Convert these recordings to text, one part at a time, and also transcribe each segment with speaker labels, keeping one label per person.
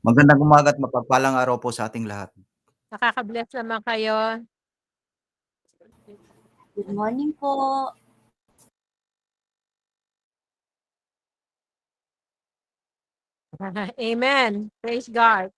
Speaker 1: Magandang umaga at mapagpalang araw po sa ating lahat.
Speaker 2: Nakaka-bless naman kayo.
Speaker 3: Good morning po.
Speaker 2: Amen. Praise God.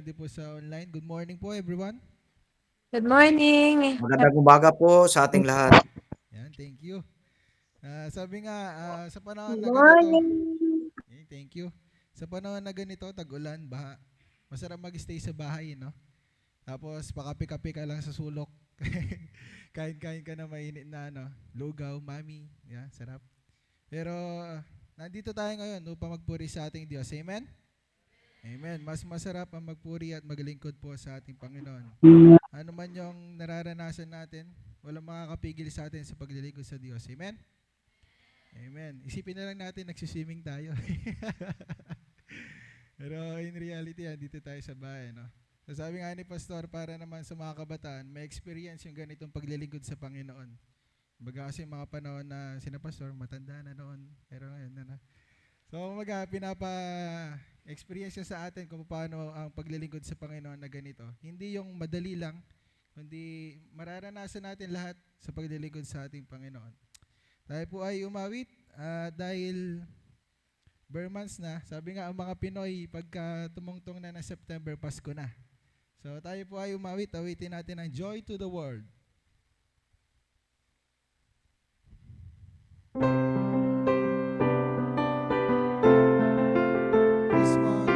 Speaker 4: nandito po sa online. Good morning po everyone.
Speaker 2: Good morning.
Speaker 1: Magandang umaga po sa ating lahat.
Speaker 4: Yan, thank you. Sabi nga, sa panahon
Speaker 3: Good
Speaker 4: na ganito,
Speaker 3: morning.
Speaker 4: thank you. Sa panahon na ganito, tag-ulan, baha. Masarap mag-stay sa bahay, no? Tapos, pakape-kape ka lang sa sulok. Kain-kain ka na mainit na, ano, lugaw, mami. Yeah, sarap. Pero, nandito tayo ngayon upang magpuri sa ating Diyos. Amen? Amen. Mas masarap ang magpuri at maglingkod po sa ating Panginoon. Ano man yung nararanasan natin, walang makakapigil sa atin sa paglilingkod sa Diyos. Amen? Amen. Isipin na lang natin, nagsiswimming tayo. Pero in reality, dito tayo sa bahay, no? So sabi nga ni Pastor, para naman sa mga kabataan, may experience yung ganitong paglilingkod sa Panginoon. Baga kasi mga panahon na sina Pastor, matanda na noon. Pero ngayon, ano. So pinapa-experience niya sa atin kung paano ang paglilingkod sa Panginoon na ganito. Hindi yung madali lang, kundi mararanasan natin lahat sa paglilingkod sa ating Panginoon. Tayo po ay umawit dahil bare months na. Sabi nga ang mga Pinoy, pagka tumungtong na ng September, Pasko na. So tayo po ay umawit, awitin natin ang Joy to the World. This one.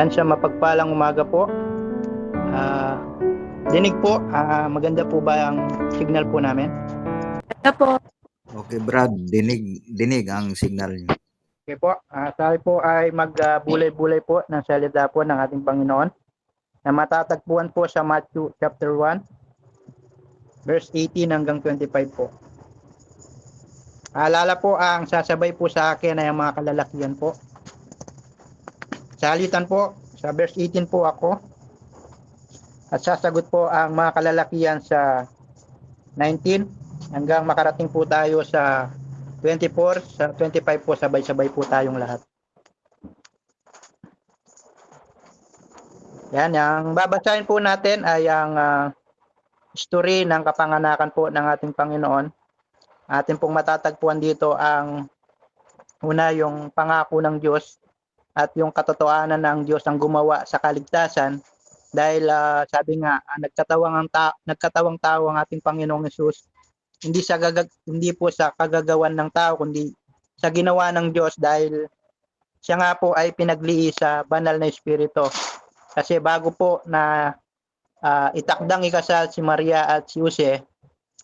Speaker 5: Sa mapagpalang umaga po. Dinig po, maganda po ba ang signal po namin?
Speaker 2: Ito po.
Speaker 1: Okay, Brad, dinig ang signal niyo.
Speaker 5: Okay po, tayo po ay magbulay-bulay po ng salita po ng ating Panginoon na matatagpuan po sa Matthew chapter 1, verse 18 hanggang 25 po. Alala po, ang sasabay po sa akin ay ang mga kalalakihan po. Salitan po, sa verse 18 po ako. At sasagot po ang mga kalalakihan sa 19 hanggang makarating po tayo sa 24, sa 25 po, sabay-sabay po tayong lahat. Yan, ang babasahin po natin ay ang story ng kapanganakan po ng ating Panginoon. Atin pong matatagpuan dito ang una, yung pangako ng Diyos at yung katotohanan ng Diyos ang gumawa sa kaligtasan. Dahil sabi nga, nagkatawang tao ang ating Panginoong Hesus, hindi po sa kagagawan ng tao, kundi sa ginawa ng Diyos, dahil siya nga po ay pinaglihi sa banal na Espiritu. Kasi bago po na itakdang ikasal si Maria at si Jose,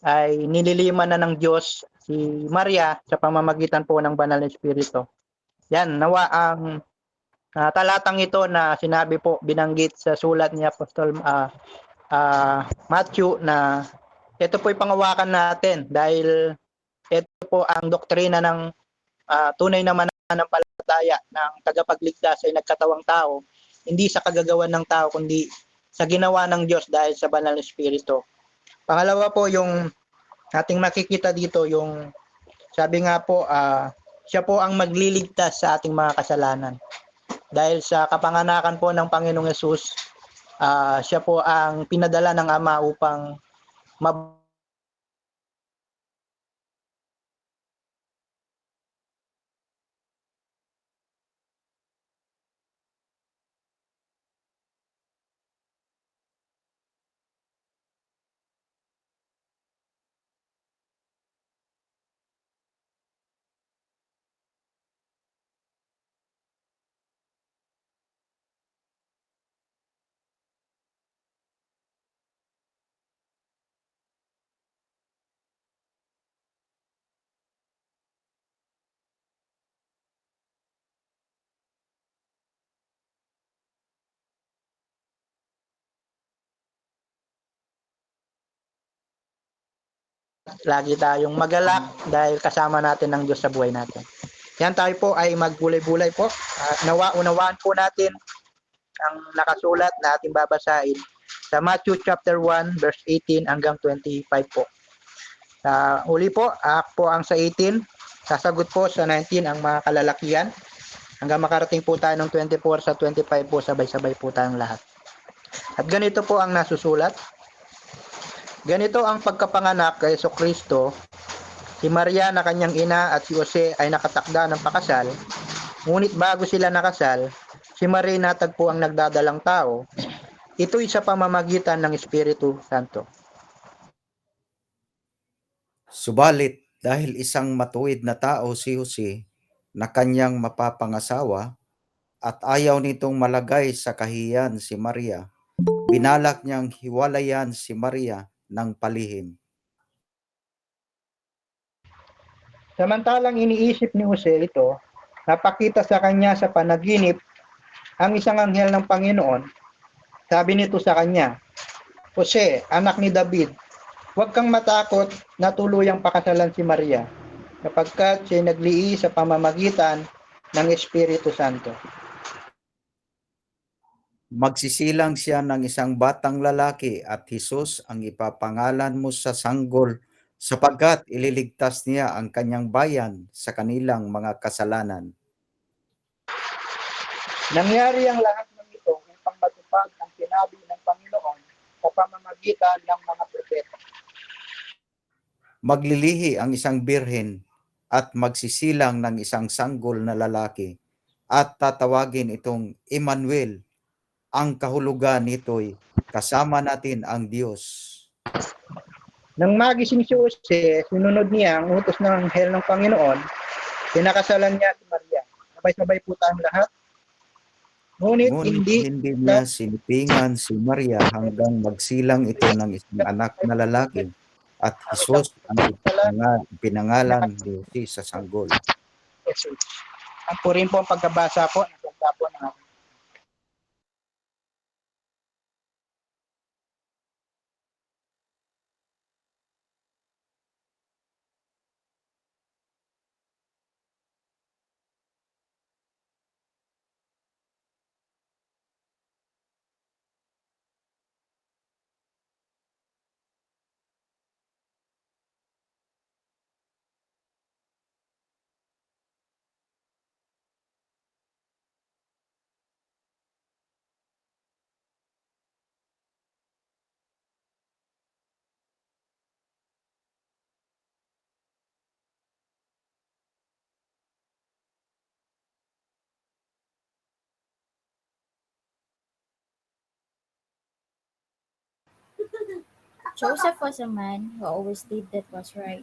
Speaker 5: ay nililiman na ng Diyos si Maria sa pamamagitan po ng banal na Espiritu. Yan, nawa ang talatang ito na sinabi po, binanggit sa sulat ni Apostol Matthew, na ito po'y pangawakan natin dahil ito po ang doktrina ng tunay na mananampalataya ng tagapagligtas ay nagkatawang tao, hindi sa kagagawan ng tao kundi sa ginawa ng Diyos dahil sa banal na Espiritu. Pangalawa po, yung ating makikita dito, yung sabi nga po, siya po ang magliligtas sa ating mga kasalanan. Dahil sa kapanganakan po ng Panginoong Hesus, siya po ang pinadala ng Ama upang lagi tayong magalak dahil kasama natin ng Diyos sa buhay natin. Yan, tayo po ay magbulay-bulay po. Unawaan po natin ang nakasulat na ating babasahin sa Matthew chapter 1 verse 18 hanggang 25 po. Uli po, po ang sa 18, sasagot po sa 19 ang mga kalalakihan, hanggang makarating po tayo ng 24 sa 25 po, sabay-sabay po tayong lahat. At ganito po ang nasusulat. Ganito ang pagkapanganak kay Jesucristo. Si Maria na kanyang ina at si Jose ay nakatakda ng pakasal. Ngunit bago sila nakasal, si Maria natagpo ang nagdadalang tao. Ito'y sa pamamagitan ng Espiritu Santo.
Speaker 1: Subalit, dahil isang matuwid na tao si Jose na kanyang mapapangasawa at ayaw nitong malagay sa kahiyan si Maria, binalak niyang hiwalayan si Maria ng palihim.
Speaker 5: Samantalang iniisip ni Jose ito, napakita sa kanya sa panaginip ang isang anghel ng Panginoon. Sabi nito sa kanya, Jose, anak ni David, huwag kang matakot na tuluyang pakasalan si Maria, sapagkat siya naglihi sa pamamagitan ng Espiritu Santo.
Speaker 1: Magsisilang siya ng isang batang lalaki at Jesus ang ipapangalan mo sa sanggol, sapagkat ililigtas niya ang kanyang bayan sa kanilang mga kasalanan.
Speaker 5: Nangyari ang lahat ng ito upang matupad ang sinabi ng Panginoon sa pamamagitan ng mga propeta.
Speaker 1: Maglilihi ang isang birhen at magsisilang ng isang sanggol na lalaki at tatawagin itong Emmanuel. Ang kahulugan nito'y kasama natin ang Diyos.
Speaker 5: Nang magising si Jose, sinunod niya ang utos ng anghel ng Panginoon, pinakasalan niya si Maria. Sabay-sabay po tayong lahat. Ngunit
Speaker 1: Ngunit
Speaker 5: hindi
Speaker 1: hindi niya sinipingan si Maria hanggang magsilang ito ng isang anak na lalaki, at Hesus ang pinangalan ni Jose sa sanggol.
Speaker 5: Jesus. Ang po rin po ang pagkabasa po ng ganda po ng ating.
Speaker 3: Joseph was a man who always did that was right,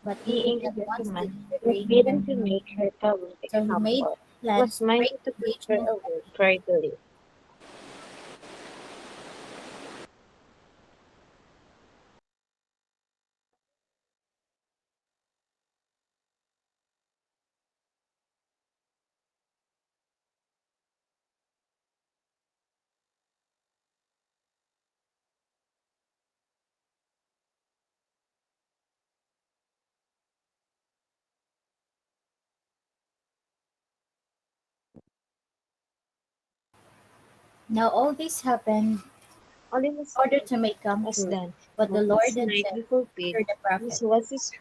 Speaker 3: but he
Speaker 6: Being
Speaker 3: did
Speaker 6: a
Speaker 3: not once
Speaker 6: woman
Speaker 3: did
Speaker 6: was
Speaker 3: betray
Speaker 6: bidden to
Speaker 3: him.
Speaker 6: make her public
Speaker 3: So he made
Speaker 6: example,
Speaker 3: plans
Speaker 6: was
Speaker 3: to break
Speaker 6: minded to
Speaker 3: the
Speaker 6: prepare
Speaker 3: engagement.
Speaker 6: a way for her to live.
Speaker 3: Now all this happened
Speaker 6: All in
Speaker 3: in order to make come
Speaker 6: was
Speaker 3: true
Speaker 6: done,
Speaker 3: what the
Speaker 6: but
Speaker 3: Lord
Speaker 6: this
Speaker 3: had
Speaker 6: might
Speaker 3: said
Speaker 6: be fulfilled.
Speaker 3: through the prophet.
Speaker 6: This was his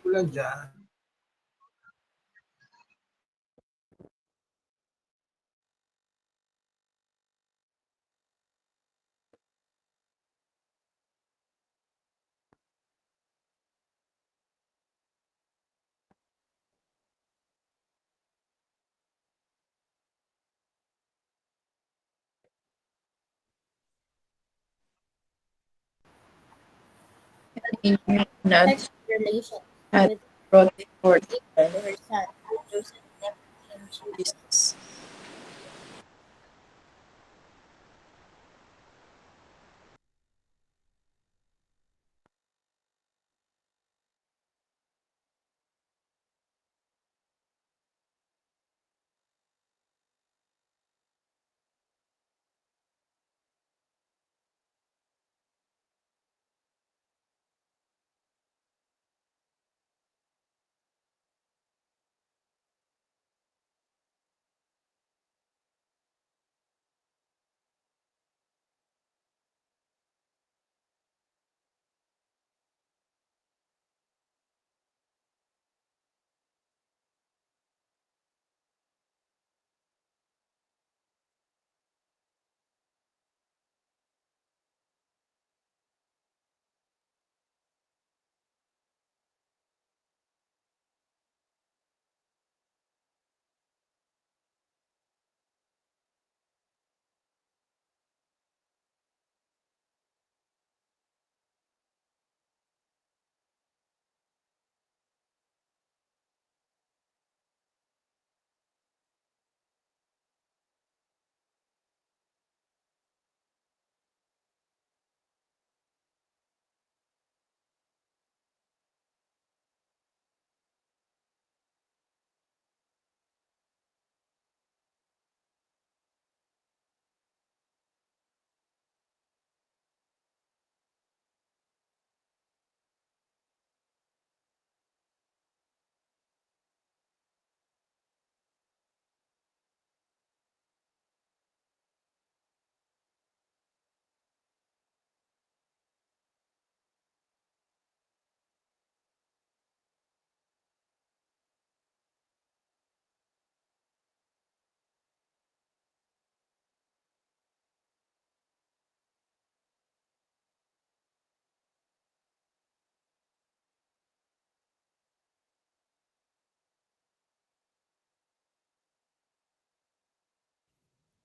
Speaker 2: Not
Speaker 3: Sex relation
Speaker 2: had
Speaker 3: with
Speaker 2: brought forth
Speaker 3: gave to her son, Joseph named him Jesus.
Speaker 2: Jesus.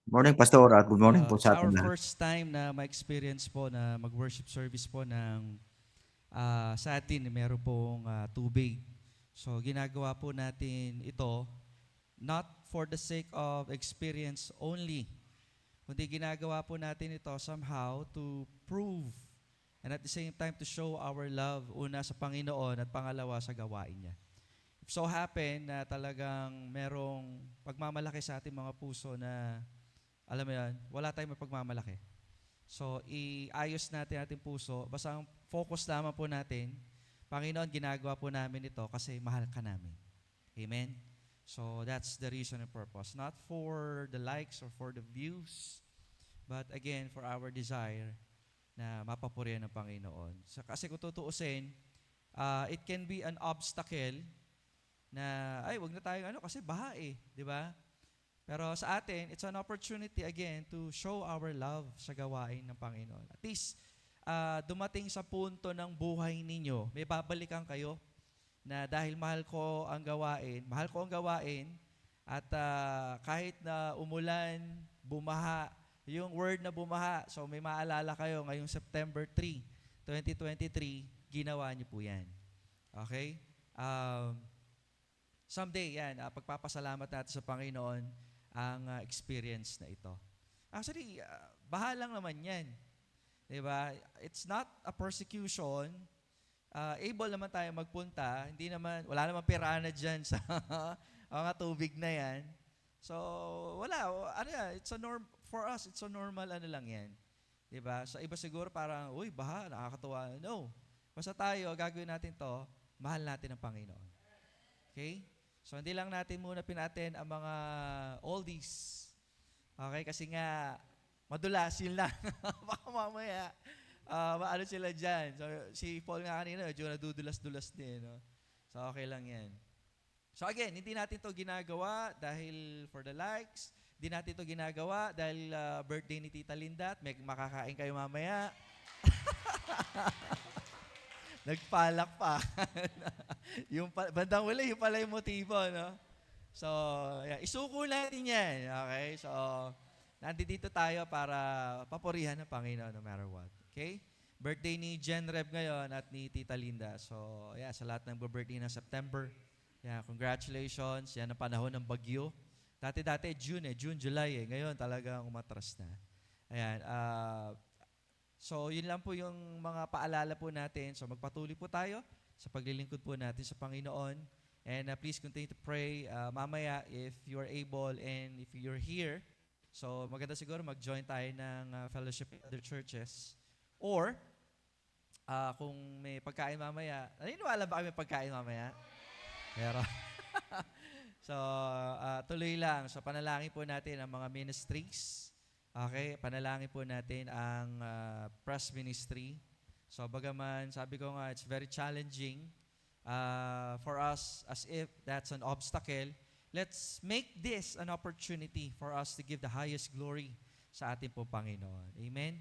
Speaker 1: Morning, Pastor, at good morning po
Speaker 7: It's
Speaker 1: sa
Speaker 7: our
Speaker 1: ating lahat.
Speaker 7: first time na ma-experience po na mag-worship service po ng sa atin, meron pong tubig. So ginagawa po natin ito not for the sake of experience only, kundi ginagawa po natin ito somehow to prove and at the same time to show our love, una sa Panginoon at pangalawa sa gawain niya. If so happen na talagang merong pagmamalaki sa ating mga puso na, alam mo yan, wala tayong mapagmamalaki. So, iayos natin ating puso. Basta ang focus lamang po natin, Panginoon, ginagawa po namin ito kasi mahal ka namin. Amen? So, that's the reason and purpose. Not for the likes or for the views, but again, for our desire na mapapurihan ng Panginoon. So, kasi kung tutuusin, it can be an obstacle na, ay, wag na tayo kasi baha di ba? Pero sa atin, it's an opportunity again to show our love sa gawain ng Panginoon. At least, dumating sa punto ng buhay ninyo, may babalikan kayo na dahil mahal ko ang gawain, at kahit na umulan, bumaha, yung word na bumaha, so may maalala kayo ngayong September 3, 2023, ginawa niyo po yan. Okay? Someday, yan, pagpapasalamat natin sa Panginoon ang experience na ito. Actually, baha lang naman yan. Diba? It's not a persecution. Able naman tayo magpunta. Wala naman pirana dyan sa mga tubig na yan. So, wala. For us, it's a normal lang yan. Diba? Sa iba siguro parang, uy, baha, nakakatuwa. No. Basta tayo, gagawin natin to, mahal natin ang Panginoon. Okay? So, hindi lang natin muna pinatin ang mga oldies. Okay? Kasi nga, madulas yun lang. Baka mamaya, maano sila dyan. So, si Paul nga kanina, medyo nadudulas-dulas din. No? So, okay lang yan. So, again, hindi natin to ginagawa dahil for the likes. Hindi natin to ginagawa dahil birthday ni Tita Linda at may makakain kayo mamaya. Nagpalak pa. Bandang huli, yung pala yung motibo, no? So, yeah, isuko natin yan. Okay? So, nandito tayo para papurihan ng Panginoon no matter what. Okay? Birthday ni Jen Reb ngayon at ni Tita Linda. So, yeah, sa lahat ng birthday ng September, yeah, congratulations. Yan ang panahon ng bagyo. Dati June, July Ngayon talagang umatras na. Ayan, so, yun lang po yung mga paalala po natin. So, magpatuloy po tayo sa paglilingkod po natin sa Panginoon. And please continue to pray. Mamaya, if you're able and if you're here, so maganda siguro mag-join tayo ng fellowship with other churches. Or, kung may pagkain mamaya, naniniwala ba kami may pagkain mamaya? Pero, so, tuloy lang. So, panalangin po natin ang mga ministries. Okay, panalangin po natin ang press ministry. So, bagaman, sabi ko nga, it's very challenging for us as if that's an obstacle. Let's make this an opportunity for us to give the highest glory sa ating po Panginoon. Amen?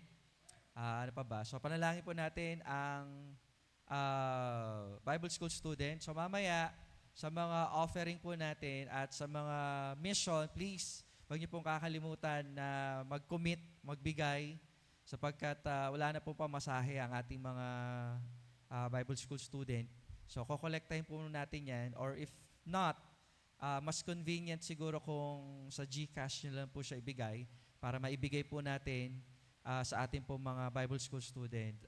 Speaker 7: Ano pa ba? So, panalangin po natin ang Bible School student. So, mamaya, sa mga offering po natin at sa mga mission, please, huwag niyo pong kakalimutan na mag-commit, magbigay, sapagkat wala na po pamasahe ang ating mga Bible School student. So, kokolektahin po natin yan. Or if not, mas convenient siguro kung sa GCash nyo lang po siya ibigay para maibigay po natin sa ating po mga Bible School student.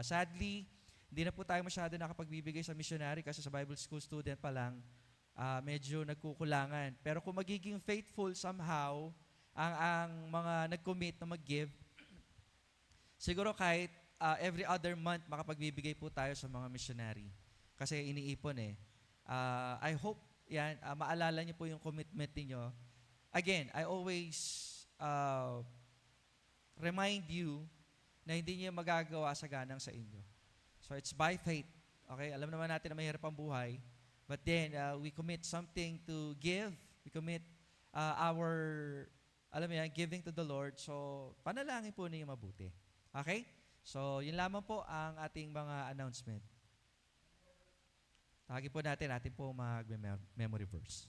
Speaker 7: Sadly, hindi na po tayo masyado nakapagbibigay sa missionary kasi sa Bible School student pa lang, medyo nagkukulangan. Pero kung magiging faithful somehow ang mga nag-commit na mag-give, siguro kahit every other month makapagbibigay po tayo sa mga missionary. Kasi iniipon I hope yan, maalala niyo po yung commitment niyo. Again, I always remind you na hindi niyo magagawa sa ganang sa inyo. So it's by faith. Okay? Alam naman natin na mahirap ang buhay. But then, we commit something to give. We commit giving to the Lord. So, panalangin po niyo mabuti. Okay? So, yun lamang po ang ating mga announcement. Tawagin po natin po mag-memory verse.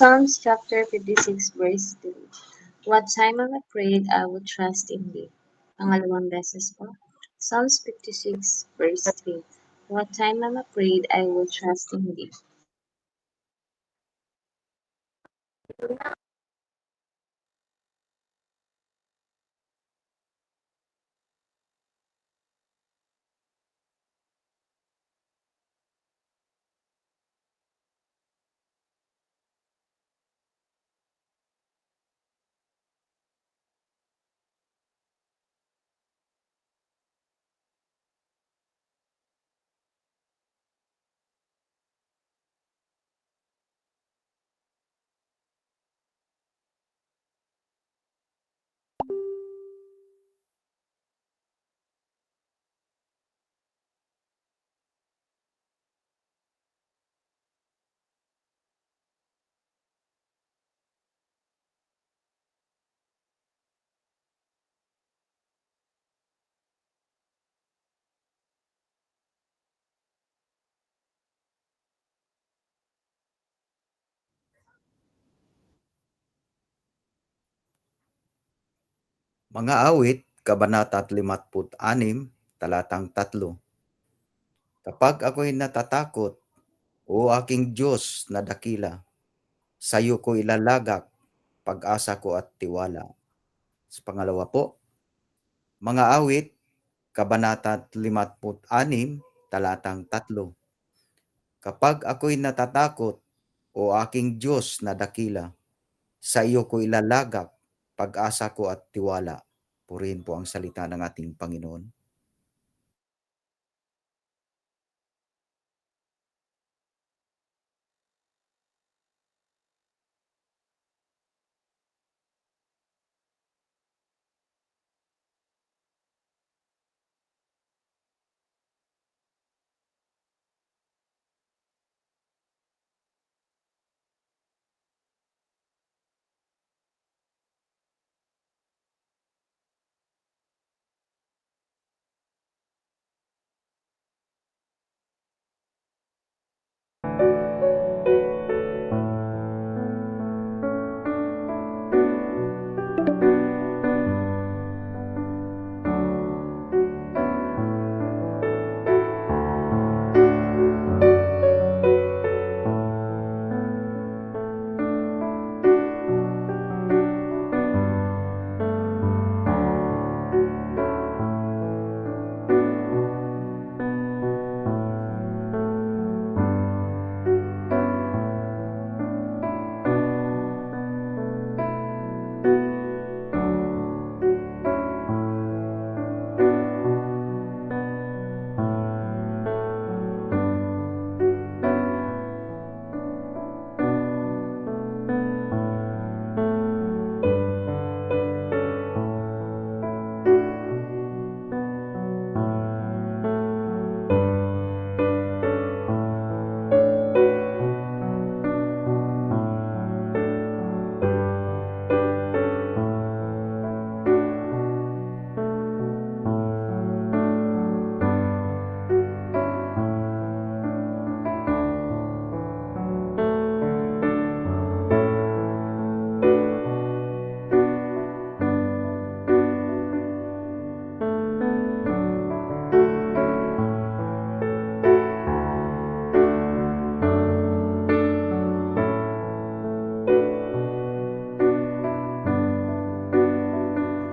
Speaker 6: Psalms chapter 56 verse 3. What time I'm afraid, I will trust in thee. Pangalawang beses po. Psalms 56 verse 3. What time I'm afraid, I will trust in thee.
Speaker 1: Mga awit, Kabanata 56, talatang 3. Kapag ako'y natatakot, o aking Diyos na dakila, sa'yo ko ilalagak pag-asa ko at tiwala. Sa pangalawa po, mga awit, Kabanata 56, talatang 3. Kapag ako'y natatakot, o aking Diyos na dakila, sa iyo ko ilalagak pag-asa ko at tiwala. Purihin po ang salita ng ating Panginoon.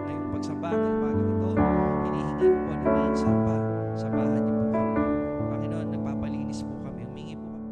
Speaker 7: Ngayong pagsamba ng umagang ito, hinihingi ko po na minsan pa, samahan niyo po kami. Panginoon, nagpapalinis po kami, humingi po kami.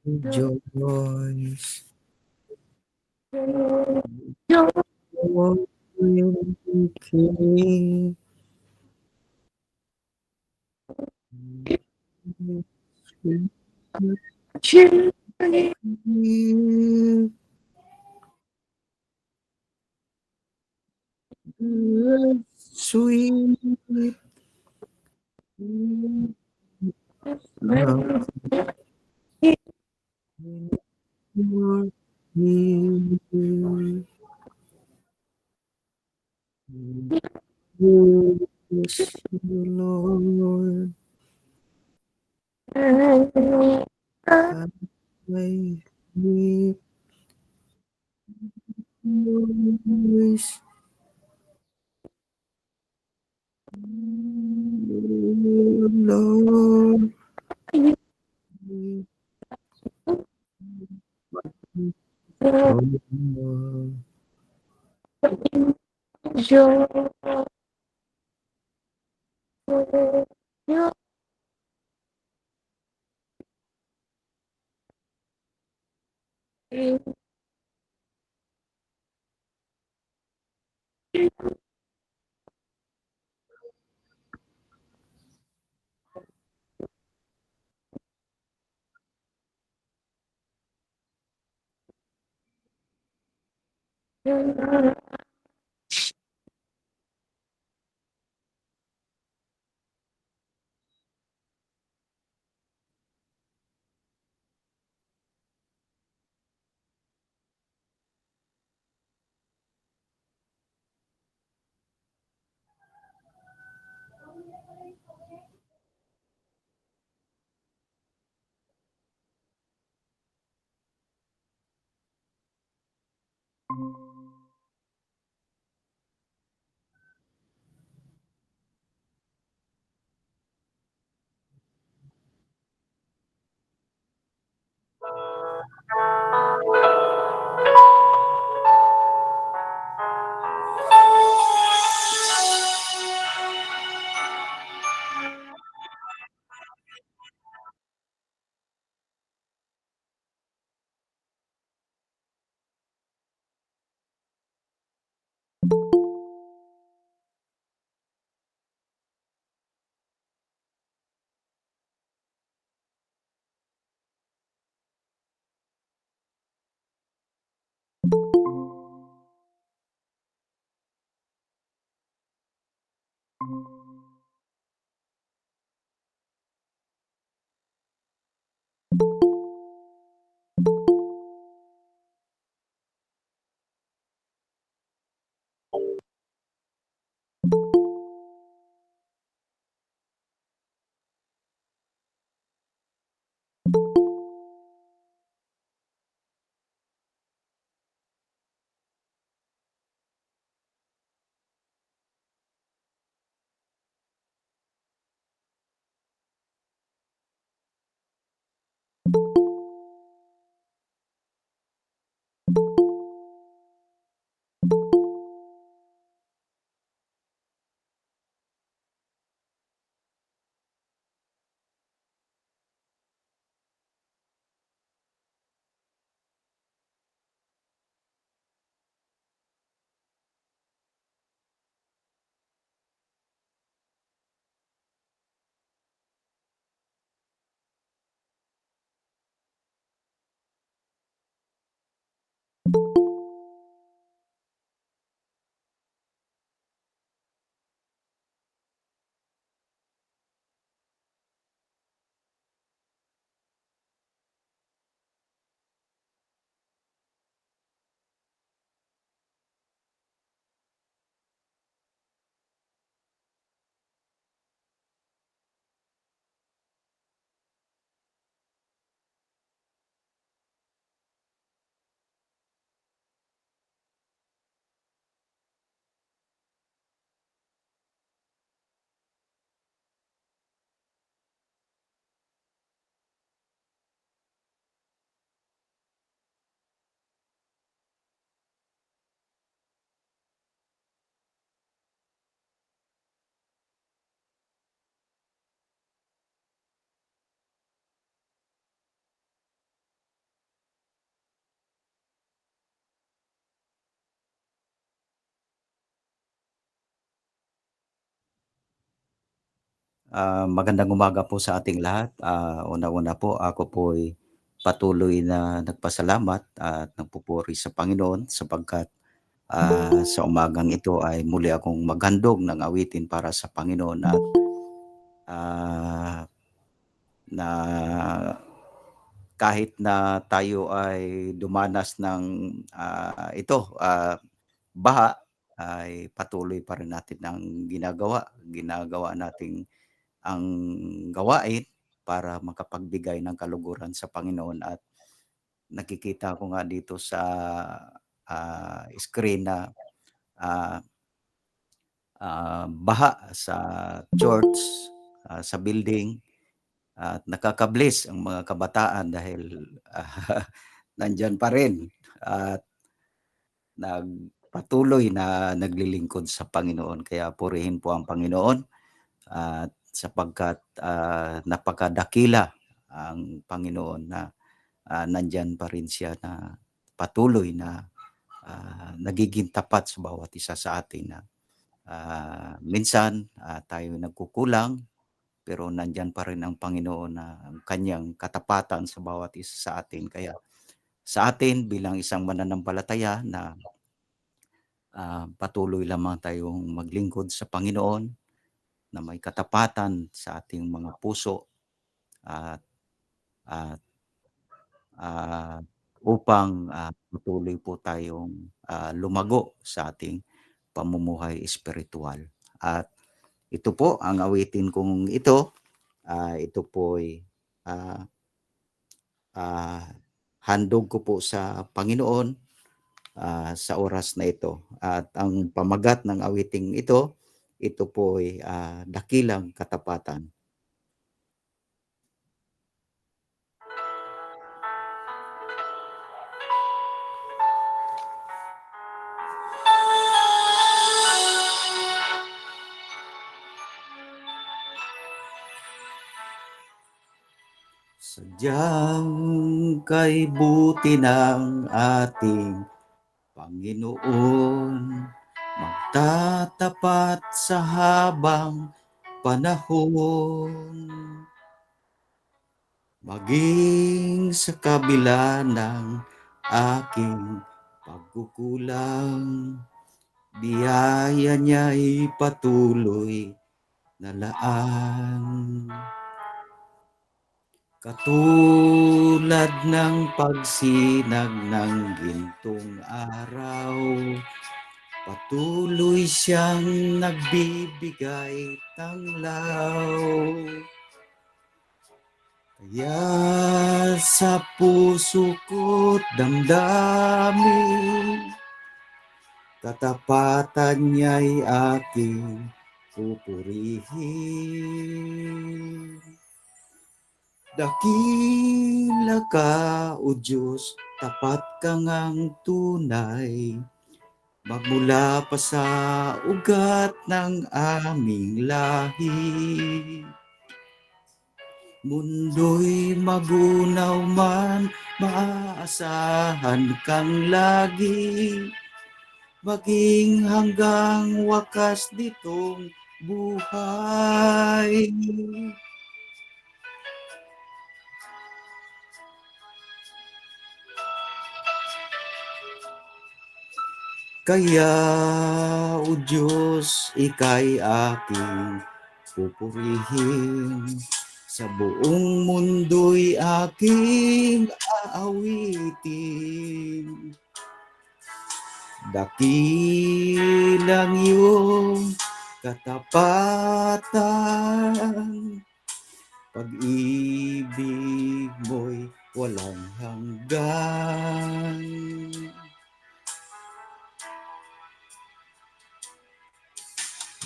Speaker 1: Rejoice. King. Sweet sound your name. Yes, Lord, I need your voice. Lord, Magandang umaga po sa ating lahat. Una-una po, ako po'y patuloy na nagpasalamat at nagpupuri sa Panginoon sapagkat sa umagang ito ay muli akong maghandog ng awitin para sa Panginoon at ah, na kahit na tayo ay dumanas ng baha, ay patuloy pa rin natin ang ginagawa nating ang gawain para makapagbigay ng kaluguran sa Panginoon at nakikita ko nga dito sa screen na ah, baha sa church, sa building at nakaka-bless ang mga kabataan dahil nandiyan pa rin at patuloy na naglilingkod sa Panginoon. Kaya purihin po ang Panginoon at sapagkat napakadakila ang Panginoon na nandiyan pa rin siya na patuloy na nagiging tapat sa bawat isa sa atin na minsan tayo nagkukulang pero nandiyan pa rin ang Panginoon na ang kanyang katapatan sa bawat isa sa atin. Kaya sa atin bilang isang mananampalataya na patuloy lamang tayong maglingkod sa Panginoon na may katapatan sa ating mga puso at at upang patuloy po tayong lumago sa ating pamumuhay espiritual. At ito po ang awitin kong ito, ito po'y handog ko po sa Panginoon sa oras na ito. At ang pamagat ng awiting ito po'y dakilang katapatan. Sadyang kay buti ng ating Panginoon, magtatapat sa habang panahon. Maging sa kabila ng aking pagkukulang, biyaya niya'y patuloy na laan. Katulad ng pagsinag ng gintong araw, patuloy siyang nagbibigay tanglaw. Kaya sa puso ko't damdamin, katapatan niya'y aking pupurihin. Dakila ka, O Diyos, tapat ka ngang tunay, magmula pa sa ugat ng aming lahi. Mundo'y magunaw man, maaasahan kang lagi, maging hanggang wakas nitong buhay. Kaya, O Diyos, ika'y aking pupurihin, sa buong mundo'y aking aawitin. Dakilang iyong katapatan, pag-ibig mo'y walang hanggan.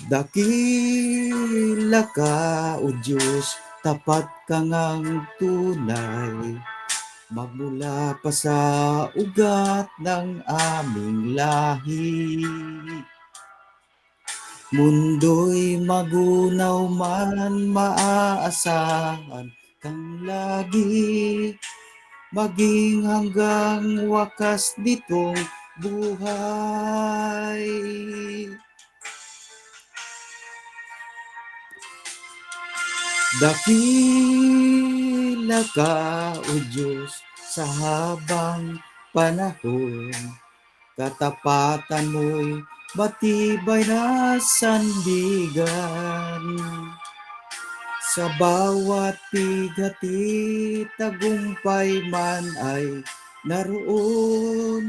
Speaker 1: Dakila ka, O Diyos, tapat ka ngang tunay, magmula pa sa ugat ng aming lahi. Mundo'y magunaw man, maaasahan kang lagi, maging hanggang wakas nitong buhay. Dakila ka, O Diyos, sa habang panahon. Katapatan mo'y matibay na sandigan. Sa bawat bigati, tagumpay man ay naroon.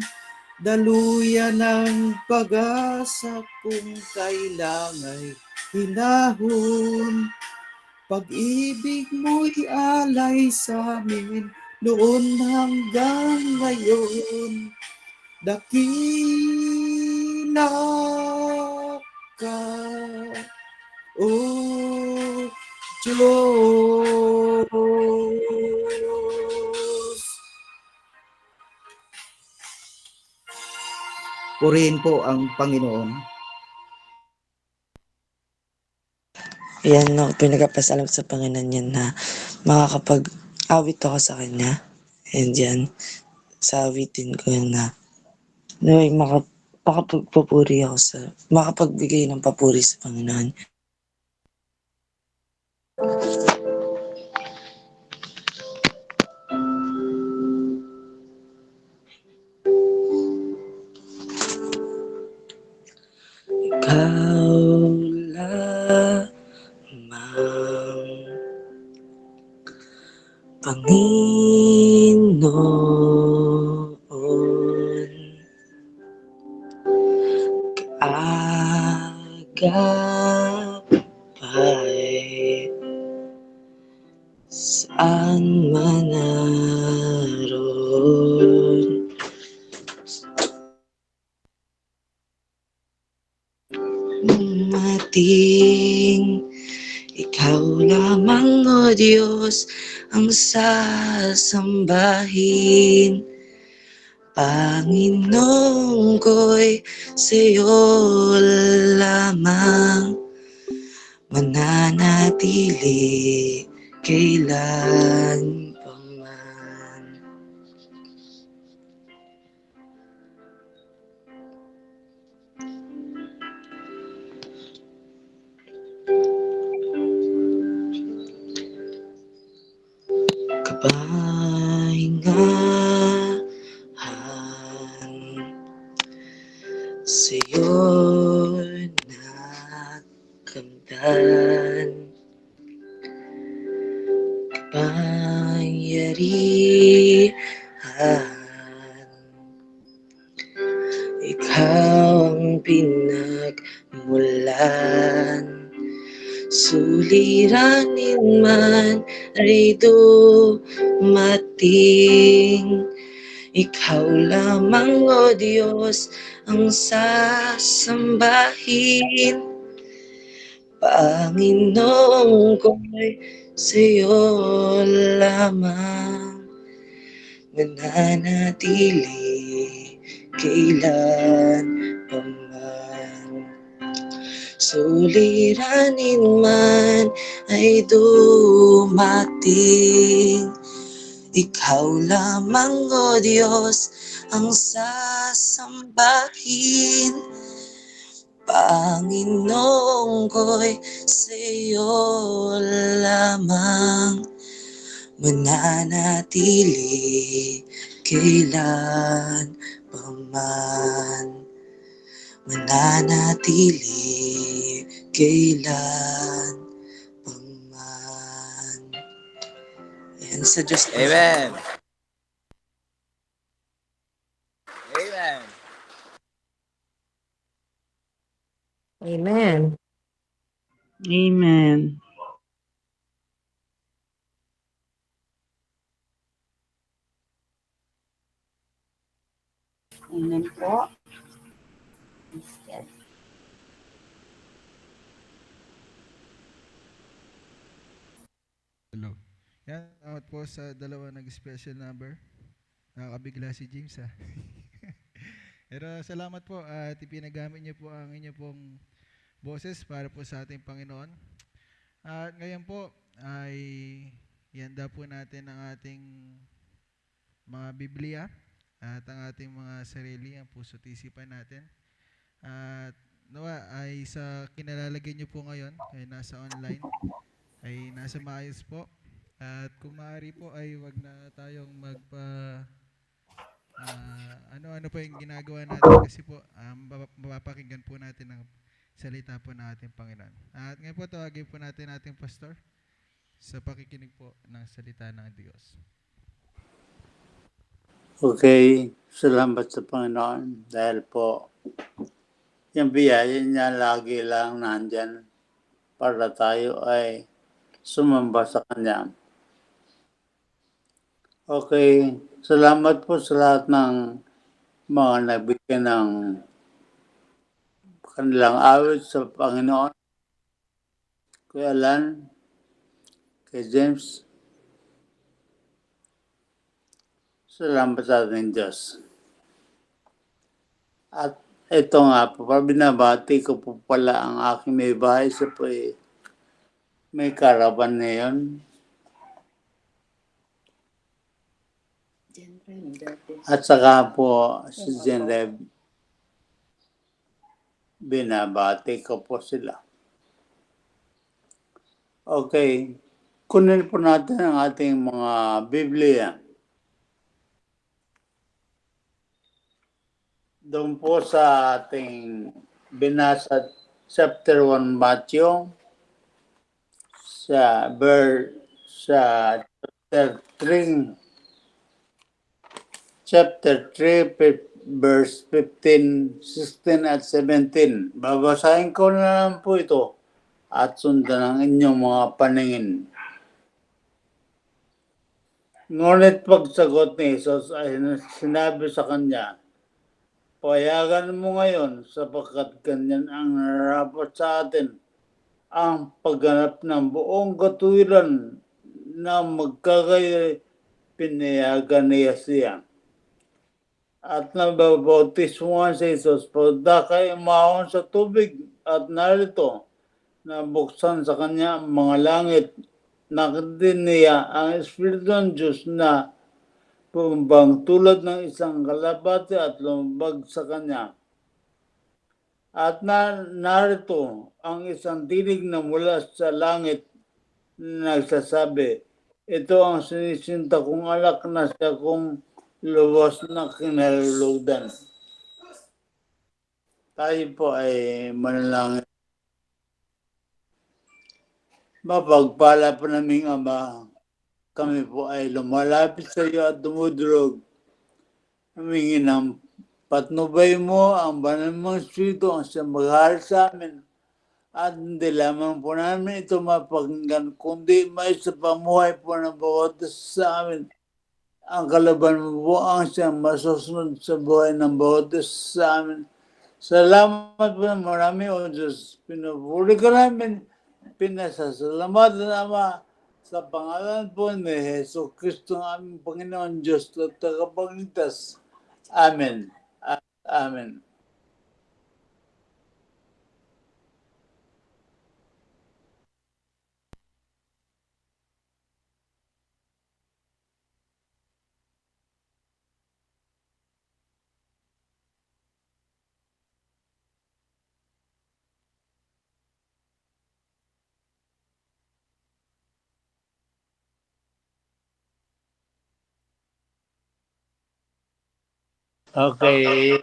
Speaker 1: Daluyan ng pag-asa kung kailang ay hinahon. Pag-ibig mo'y alay sa amin noon hanggang ngayon. Dakila ka, O Diyos. Purihin po ang Panginoon.
Speaker 8: Yan no, pinagpapasalam sa Panginoon yan na makakapag-awit ako sa Kanya. And yan, sa awitin ko na naway makapagpapuri ako makapagbigay ng papuri sa Panginoon. Ikaw lamang, Panginoon, agapay, saan man naroon. Dumating, ikaw lamang, O Diyos, ang sasambahin. Panginoon ko'y sa'yo lamang mananatili kailan pa man. Kapahingahan sa'yo'y nakamtan. Kapangyarihan, ikaw ang pinagmulan. Suliranin man ay dumating, ikaw lamang, O Diyos, ang sasambahin. Panginoon ko'y sa'yo lamang nananatili kailan pa man. Suliranin man ay dumating, ikaw lamang, O Diyos, ang sasambahin. Panginoon ko'y sa'yo lamang mananatili kailan pa man. Mananatili kailan pa man. Ayan, sa Diyos po.
Speaker 9: Amen. Amen.
Speaker 2: Amen.
Speaker 10: Amen.
Speaker 3: Amen po. Yes.
Speaker 4: Hello. Yan, out po sa dalawa nag-special number. Nakakabigla si James ha. Pero salamat po at ipinagamit niyo po ang inyo pong boses para po sa ating Panginoon. At ngayon po ay ihanda po natin ang ating mga Biblia at ang ating mga sarili, ang puso't isipan natin. At nawa ay sa kinalalagay niyo po ngayon, kaya nasa online, ay nasa maayos po. At kung maaari po ay wag na tayong ano-ano po yung ginagawa natin kasi po mapapakinggan po natin ang salita po ng ating Panginoon. At ngayon po tawagin po natin ating pastor sa pakikinig po ng salita ng Diyos.
Speaker 10: Okay, salamat sa Panginoon dahil po yung biyaya niya lagi lang nandyan para tayo ay sumamba sa Kanya. Okay, salamat po sa lahat ng mga nagbigay ng kanilang awit sa Panginoon. Kuya Alan, kay James, salamat sa ating Diyos. At ito nga po, binabati ko po pala ang aking may bahay sa po may karaban ngayon. At saka po si Genrev, binabati ko po sila. Okay, kunin po natin ang ating mga Biblia. Doon po sa ating binasa chapter 1 Matthew, sa chapter 3 verse 15, 16 at 17. Babasahin ko na lang po ito at sundan ang inyong mga paningin. Ngunit pagsagot ni Jesus ay sinabi sa kanya, payagan mo ngayon sapagkat ganyan ang nararapat sa atin, ang pagganap ng buong katuwiran na magkakay pinayagan niya siya. At nababautismo si Jesus pagdakay umahon sa tubig at narito nabuksan sa kanya ang mga langit. Nakita niya ang Espiritu ng Diyos na bumabang tulad ng isang kalapati at lumabag sa kanya. At narito ang isang tinig na mula sa langit na nagsasabi, ito ang sinisinta kong anak na siya kong lubos na kinaluludan. Tayo po ay manalangin. Mapagpala po naming Ama, kami po ay lumalapit sa iyo at dumudurog. Humingi ng patnubay mo ang banal mong Espiritu ang siyang maghahal sa amin. At hindi lamang po namin ito mapakinggan, kundi may sa pamuhay po ng bawat sa amin. Ang kalaban mo po ang siyang masusunod sa buhay ng bawat sa amin. Salamat po na marami o Diyos. Pinupuli ka namin, pinasasalamatan Ama, sa pangalan po ni Hesus Kristo ang aming Panginoon Diyos at tagapagligtas. Amen. Amen. Okay.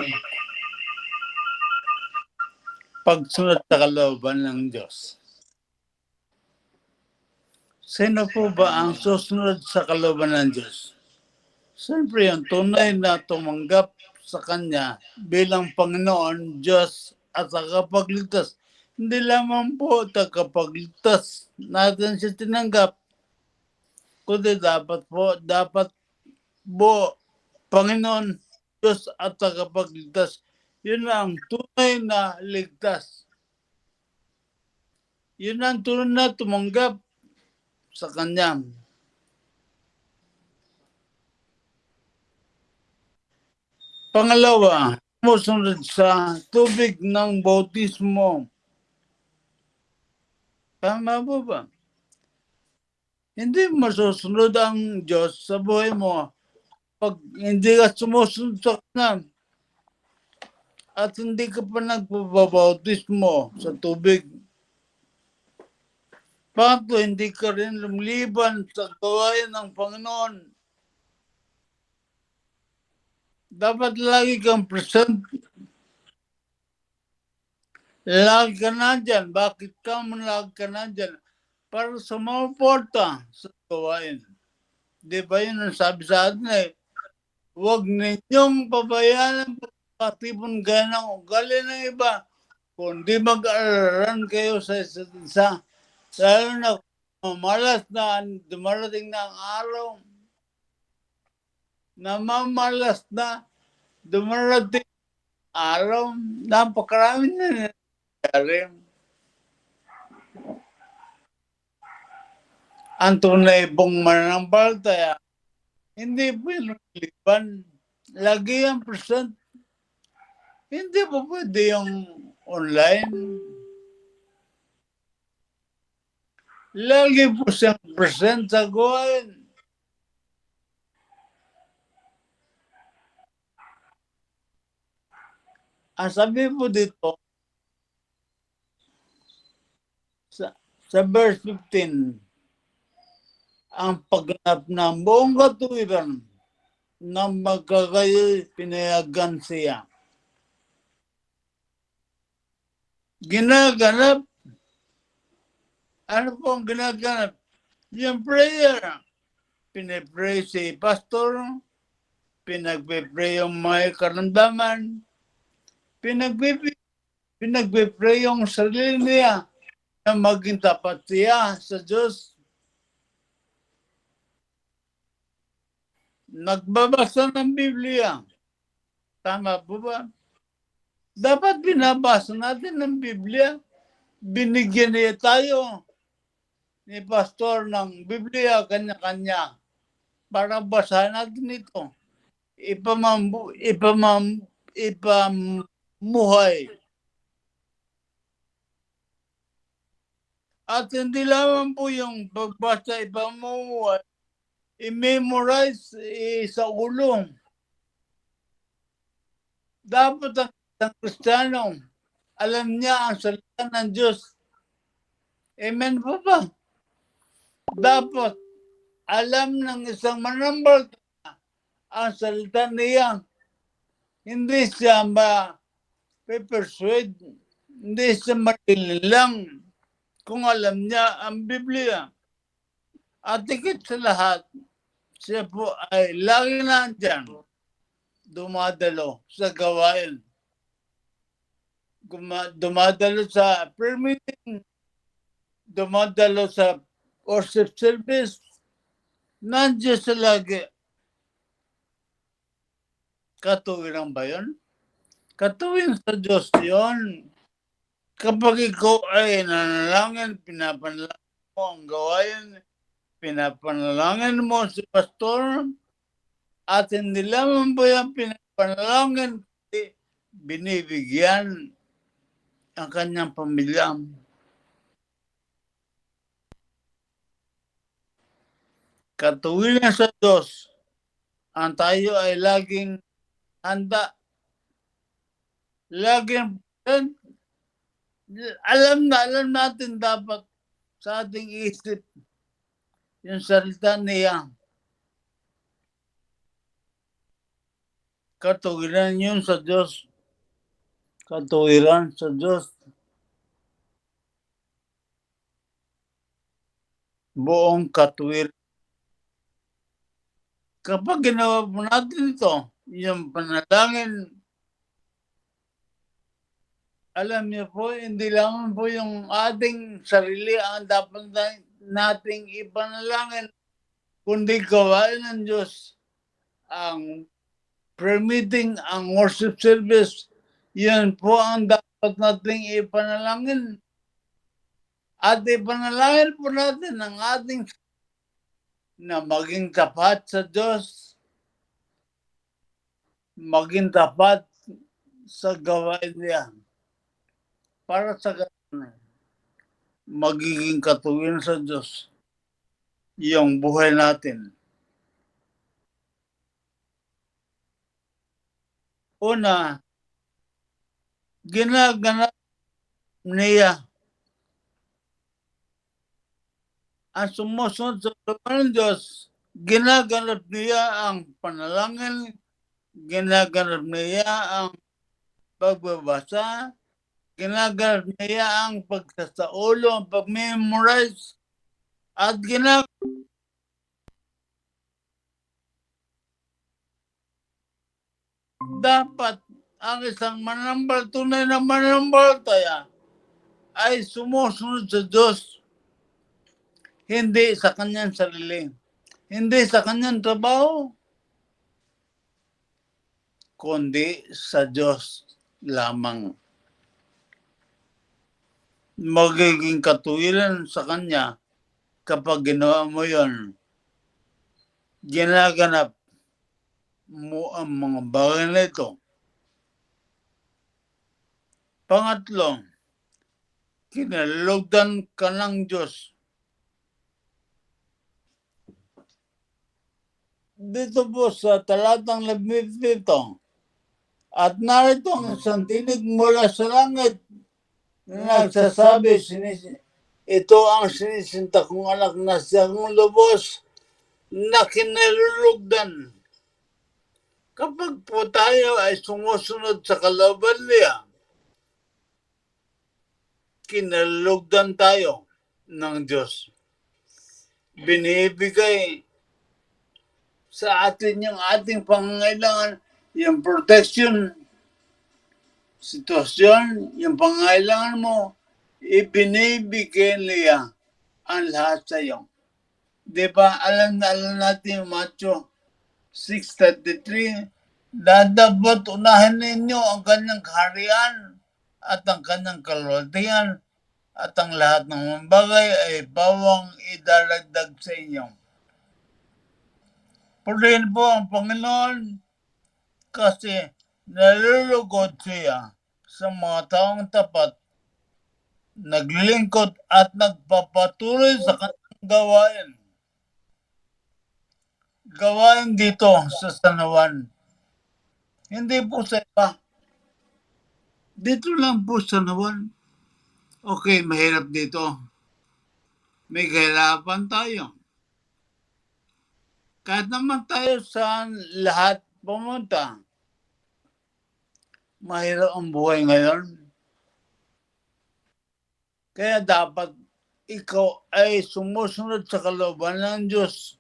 Speaker 10: Pagsunod sa kalooban ng Diyos. Sino po ba ang susunod sa kalooban ng Diyos? Siyempre yung tunay na tumanggap sa Kanya bilang Panginoon, Diyos at tagapagligtas. Hindi lamang po tagapagligtas natin siya tinanggap, kundi dapat po Panginoon, Diyos at tagapagligtas. Yun ang tunay na ligtas. Yun ang tunay na tumanggap sa Kanya. Pangalawa, sumusunod sa tubig ng bautismo. Tama po ba? Hindi masusunod ang Diyos sa buhay mo pag hindi ka sumusunod sa Kanya at hindi ka pa nagpapabautismo sa tubig. Pangatlo, hindi ka rin lumiliban sa gawain ng Panginoon. Dapat lagi kang present. Lagi ka nandyan. Bakit ka man lagi ka nandyan? Para sumuporta sa gawain. Di ba yun ang sabi sa atin eh? Huwag ninyong pabayaan ang pagkatipon kayo ng ugali ng iba, kundi mag-aralan kayo sa isa't isa. Lalo na mamalas na dumarating na ang araw, namamalas na dumarating ang araw, napakarami na nangyari. Ang tunay pong mananampalataya, hindi po yung liban. Lagi ang present. Hindi po pwede yung online. Lagi po siyang present sa gawain. Ang sabi po dito, sa verse 15, ang pagganap ng buong katuwiran na magkakayo'y pinayagan siya. Ginaganap. Ano po ang ginaganap? Yung prayer. Pinipray si pastor, pinagpipray yung may karamdaman, pinagpipray yung sarili niya na maging tapat siya sa Diyos. Nagbabasa ng Biblia. Tama po ba? Dapat binabasa natin ng Biblia. Binigyan niya tayo ni pastor ng Biblia kanya-kanya para basahin natin ito. Ipamuhay. At hindi lamang po yung pagbasa ipamuhay, i-memorize sa ulo. Dapat ang isang Kristiyano, alam niya ang salita ng Diyos. Amen po ba? Dapat alam ng isang mananampalataya ang salita niya. Hindi siya ma-persuade, hindi siya matililang kung alam niya ang Biblia. At higit sa lahat, siya po ay lagi nandyan, dumadalo sa gawain. Dumadalo sa prayer meeting, dumadalo sa worship service, nandiyan sa lagi. Katuwiran ba yun? Katuwin sa Diyos yun. Kapag ikaw ay nanalangin, pinapanalangin mo ang gawain, pinapanalangin mo si pastor, at hindi lamang po yung pinapanalangin, binibigyan ang kanyang pamilya. Katuwiran sa Diyos, ang tayo ay laging handa. Laging alam natin dapat sa ating isip yung salita niya. Katuwiran yun sa Diyos. Katuwiran sa Diyos. Buong katuwiran. Kapag ginawa po natin ito, yung panalangin, alam niyo po, hindi lang po yung ating sarili ang dapat nating ipanalangin, kundi gawain ng Diyos. Ang prayer meeting, ang worship service, yan po ang dapat nating ipanalangin. At ipanalangin po natin ang ating na maging tapat sa Diyos, maging tapat sa gawain niya. Para sa ganun, magiging katuwiran sa Diyos yung buhay natin. Una, ginaganap niya ang sumusunod sa usapan ng Diyos, ginaganap niya ang panalangin, ginaganap niya ang pagbabasa, ginaganap niya ang pagsasaulo, ang pag-memorize, at dapat ang isang tunay na mananampalataya ay sumusunod sa Diyos, hindi sa kanyang sarili, hindi sa kanyang trabaho, kundi sa Diyos lamang. Magiging katuwiran sa Kanya kapag ginawa mo yon. Ginaganap mo ang mga bagay na ito. Pangatlo, kinalugdan ka ng Diyos. Dito po sa talatang 17, at narito ang isang tinig mula sa langit na nagsasabi, ito ang sinisinta kong anak na siyang lubos na kinalulugdan. Kapag po tayo ay sumusunod sa kalooban niya, kinalugdan tayo ng Diyos. Binibigay sa atin yung ating pangangailangan, yung protection, sitwasyon, yung pangangailangan mo, ibinibigay niya ang lahat sa iyo. Diba, alam natin yung Matthew 6:33, dapat unahin ninyo ang kanyang kaharian at ang kanyang kalwalhatian at ang lahat ng mga bagay ay bawang idalagdag sa inyo. Purihin po ang Panginoon kasi nalulugod siya sa mga taong tapat, naglilingkod at nagpapatuloy sa kanyang gawain. Gawain dito sa San Juan. Hindi po sa iba. Dito lang po sa San Juan. Okay, mahirap dito. May kahirapan tayo. Kahit naman tayo sa lahat pumunta, mahirap ang buhay ngayon. Kaya dapat ikaw ay sumusunod sa kalooban ng Diyos.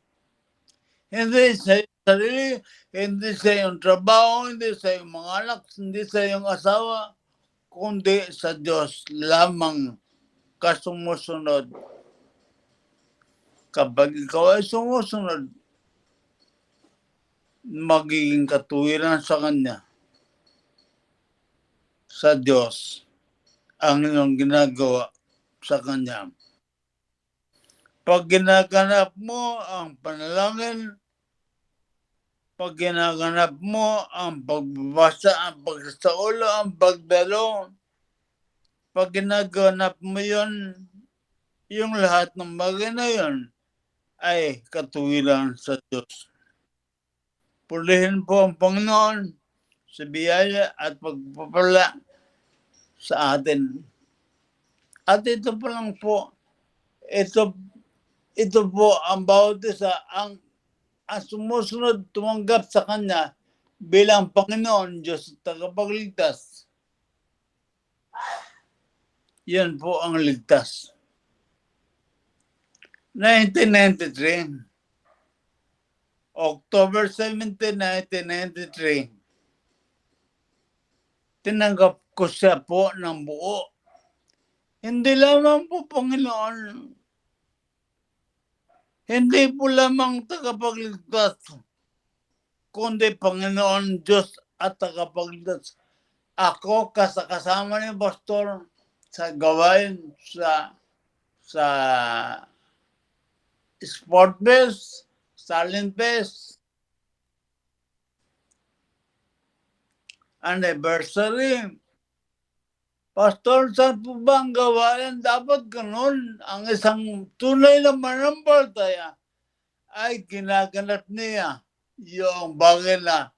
Speaker 10: Hindi sa iyong sarili, hindi sa iyong trabaho, hindi sa iyong mga anak, hindi sa iyong asawa, kundi sa Diyos lamang ka sumusunod. Kapag ikaw ay sumusunod, magiging katuwiran sa Kanya, sa Diyos, ang iyong ginagawa sa Kanya. Pag ginaganap mo ang panalangin, pag ginaganap mo ang pagbabasa, ang pagsasaulo, ang pagdalo, pag ginaganap mo yun, yung lahat ng bagay na yun ay katuwiran sa Diyos. Purihin po ang Panginoon sa biyaya at pagpapala sa atin. At ito pa lang po, ito po ang bawat isa, ang sumusunod, tumanggap sa Kanya bilang Panginoon, Diyos at tagapagligtas. Yan po ang ligtas. 1993, October 17, 1993, tinanggap ko siya po ng buo. Hindi lamang po Panginoon, hindi po lamang tagapagligtas, kundi Panginoon, Diyos at tagapagligtas. Ako kasama ni Pastor sa gawain sa Sport Fest, Silent Fest, anniversary. Pastor, saan po ba ang gawain? Dapat ganun. Ang isang tunay na mananampalataya ay ginaganap niya yung bagay na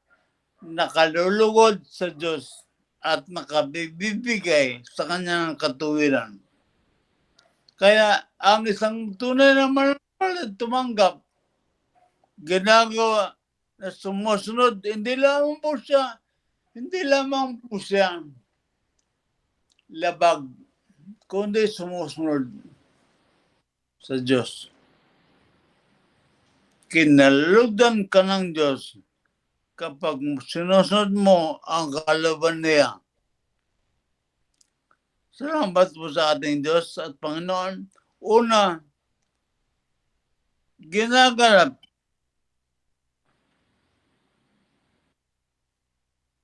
Speaker 10: nakalulugod sa Diyos at nakabibigay sa kanyang katuwiran. Kaya ang isang tunay na manampalataya tumanggap, ginagawa na sumusunod, hindi lamang po siya labag, kundi sumusunod sa Diyos. Kinalugdan ka ng Diyos kapag sinusunod mo ang kalooban niya. Salamat po sa ating Diyos at Panginoon. Una, ginaganap.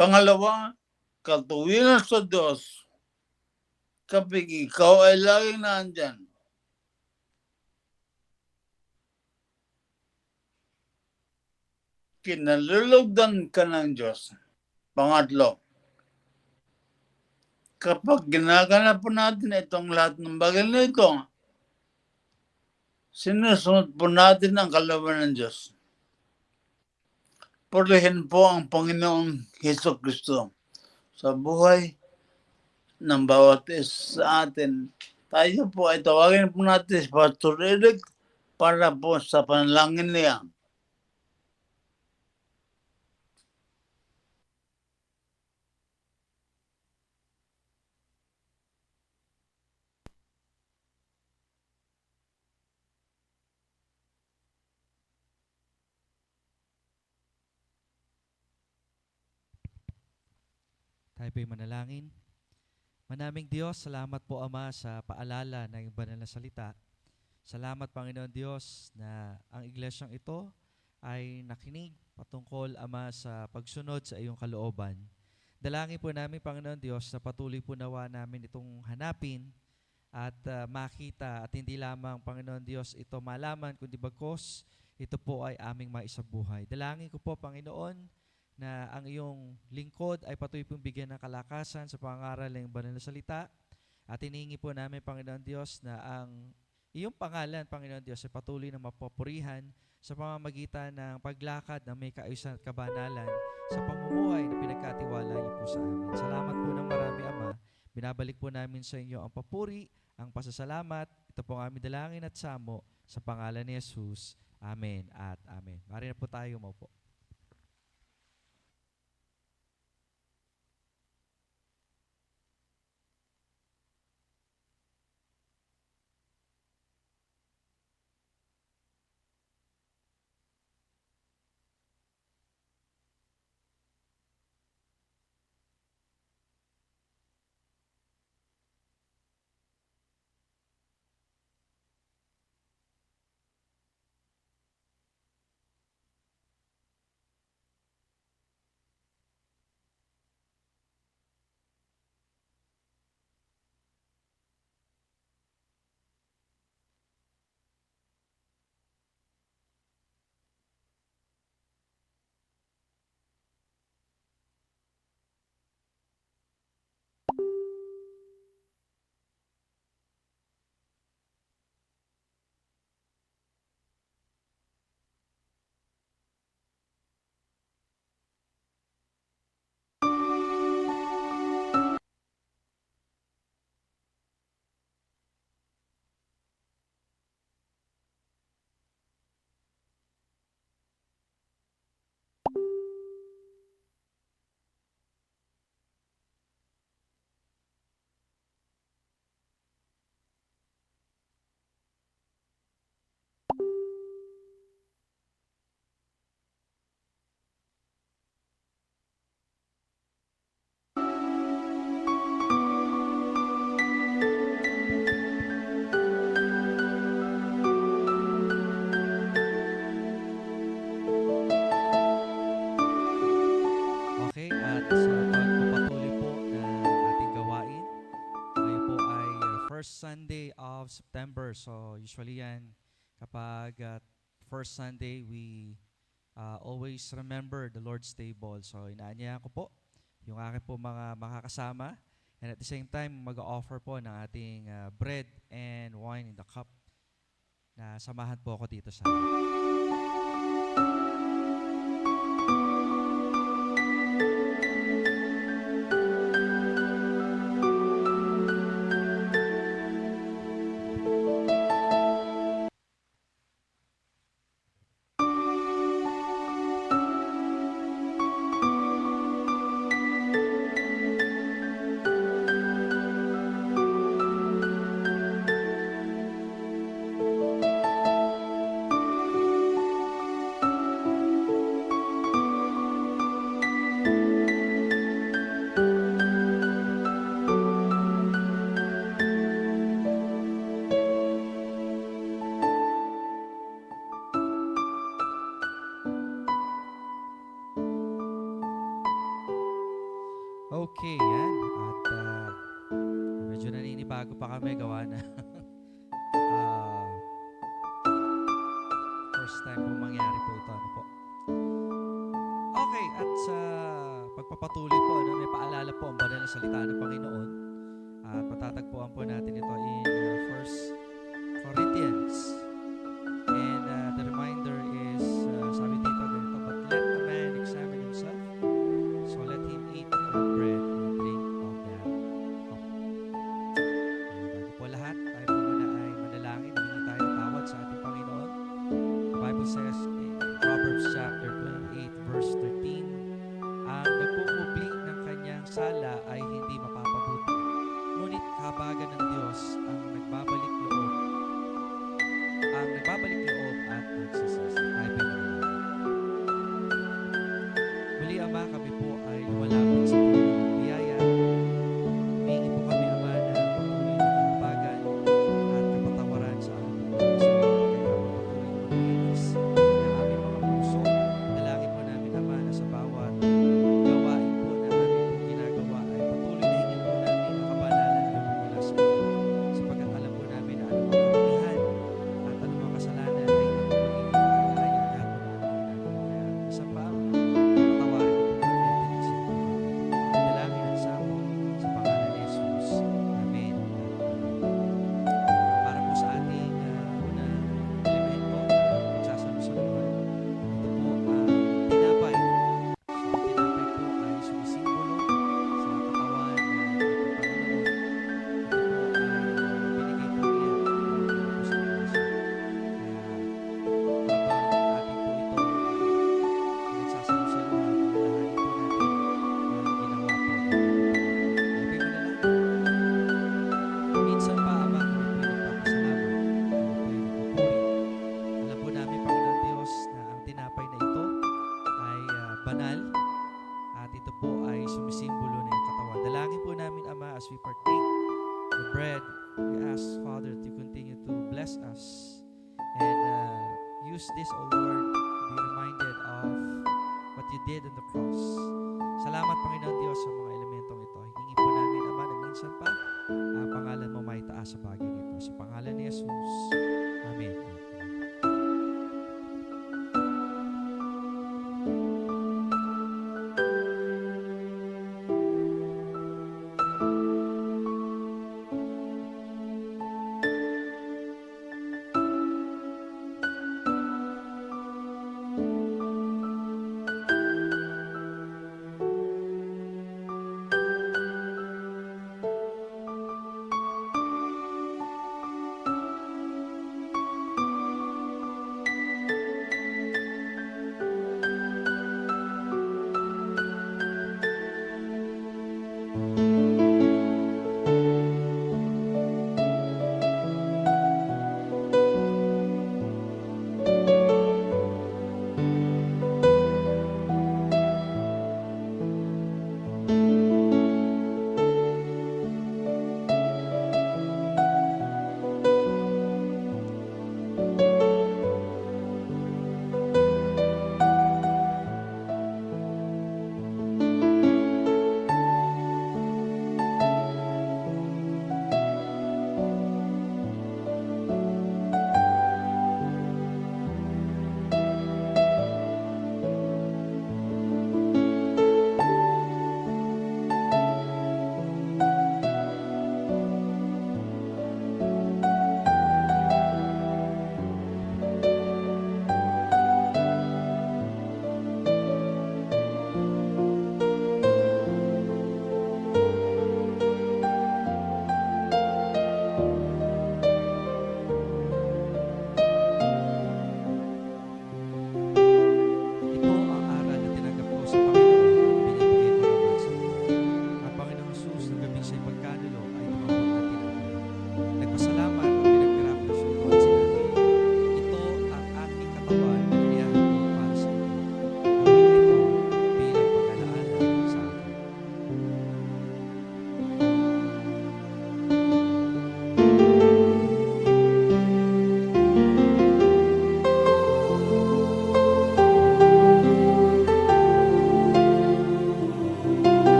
Speaker 10: Pangalawa, katuwiran sa Diyos kapag ikaw ay laging nandyan. Kinalulugdan ka ng Diyos. Pangatlo, kapag ginaganap po natin itong lahat ng bagay na ito, sinusunod po natin ang kalooban ng Diyos. Purihin po ang Panginoong Hesus-Kristo sa buhay ng bawat isa sa atin. Tayo po ay tawagin po natin si Pastor Eric para po sa panalangin niya.
Speaker 7: Tayo po'y manalangin. Manaming Diyos, salamat po Ama sa paalala ng iyong banal na salita. Salamat Panginoon Diyos na ang iglesyang ito ay nakinig patungkol Ama sa pagsunod sa iyong kalooban. Dalangin po namin Panginoon Diyos na patuloy po nawa namin itong hanapin at makita at hindi lamang Panginoon Diyos ito malaman kundi bagkos ito po ay aming maisabuhay. Dalangin ko po Panginoon na ang iyong lingkod ay patuloy pong bigyan ng kalakasan sa pangaral ng banal na salita. At hiningi po namin, Panginoon Diyos, na ang iyong pangalan, Panginoon Diyos, ay patuloy na mapapurihan sa pamamagitan ng paglakad na may kaayusan at kabanalan sa pamumuhay na pinagkatiwala niyo po sa amin. Salamat po ng marami, Ama. Binabalik po namin sa inyo ang papuri, ang pasasalamat. Ito po ang aming dalangin at samo sa pangalan ni Jesus. Amen at amen. Mari na po tayo maupo. Okay, at sa pagpapatuloy po ng ating gawain, ngayon po ay first Sunday of September. So usually yan, kapag first Sunday, we always remember the Lord's table. So inaanyayahan ko po yung aking po mga makakasama. And at the same time, mag-offer po ng ating bread and wine in the cup na samahan po ako dito sa bago pa kami gawa na ah, first time po mangyari po ito. Ano po? Okay, at sa pagpapatuloy po, may paalala po ang banal na salita ng Panginoon. At matatagpuan po natin ito in 1 Corinthians. And the reminder is, sabi dito ganito, but let a man examine himself, so let him eat of the bread and drink of the cup. Bago po lahat, tayo po muna ay manalangin, humingi tayo ng tawad sa ating Panginoon. The Bible says in Proverbs chapter 28 verse 13, ang nagpupubli ng kanyang sala ay hindi mapapabuti. Ngunit kahabagan ng Diyos ang nagbabalik loob at nagsisisi. Tayo po manalangin. Muli, Ama, kami po ay lumalapit sa puno ng biyaya. Humingi po kami, Ama, na patuloy na kahabagan at kapatawaran sa aming mga kasalanan. Kaya patuloy na maglinis ng aming mga puso. Dalangin po namin, Ama, na sa bawat gawain po na aming po ginagawa ay patuloy na hingin po namin ang kabanalan na mula sa inyo. Sapagkat alam po namin na anumang kabutihan at anumang kasalanan ay hindi po nagiging makakaya lahat po ng aming ginagawa. Kaya isa pa, patawarin po po kami at tinisin po kami. Dalangin at samo sa pangalan ni Jesus. Amen. Para po sa ating unang elemento na magsasalusaluhan, ito po ang tinapay. So, ang tinapay po ay sumisimbolo sa katawan ng ating Panginoon. Ito po ay binigay po niya para po sa Kristo. Kaya habang ating po ito pinagsasalusaluhan, alalahanin po natin ang ginawa po ng ating Panginoon. Kaya po'y manalangin. Minsan pa, Ama, kami po'y nagpapasalamat. Kami po'y nagpupuri. Alam po namin, Panginoon Diyos, na ang tinapay na ito ay banal at ito po ay sumisimbolo na yung katawan. Dalangin po namin, Ama, as we partake the bread, we ask, Father, that you continue to bless us and use this, O Lord, to be reminded of what you did on the cross. Salamat, Panginoon Diyos, sa mga elementong ito. Hiningi po namin, Ama, na minsan pa ang pangalan mo may taas sa bagay nito. Sa pangalan ni Jesus. Amen.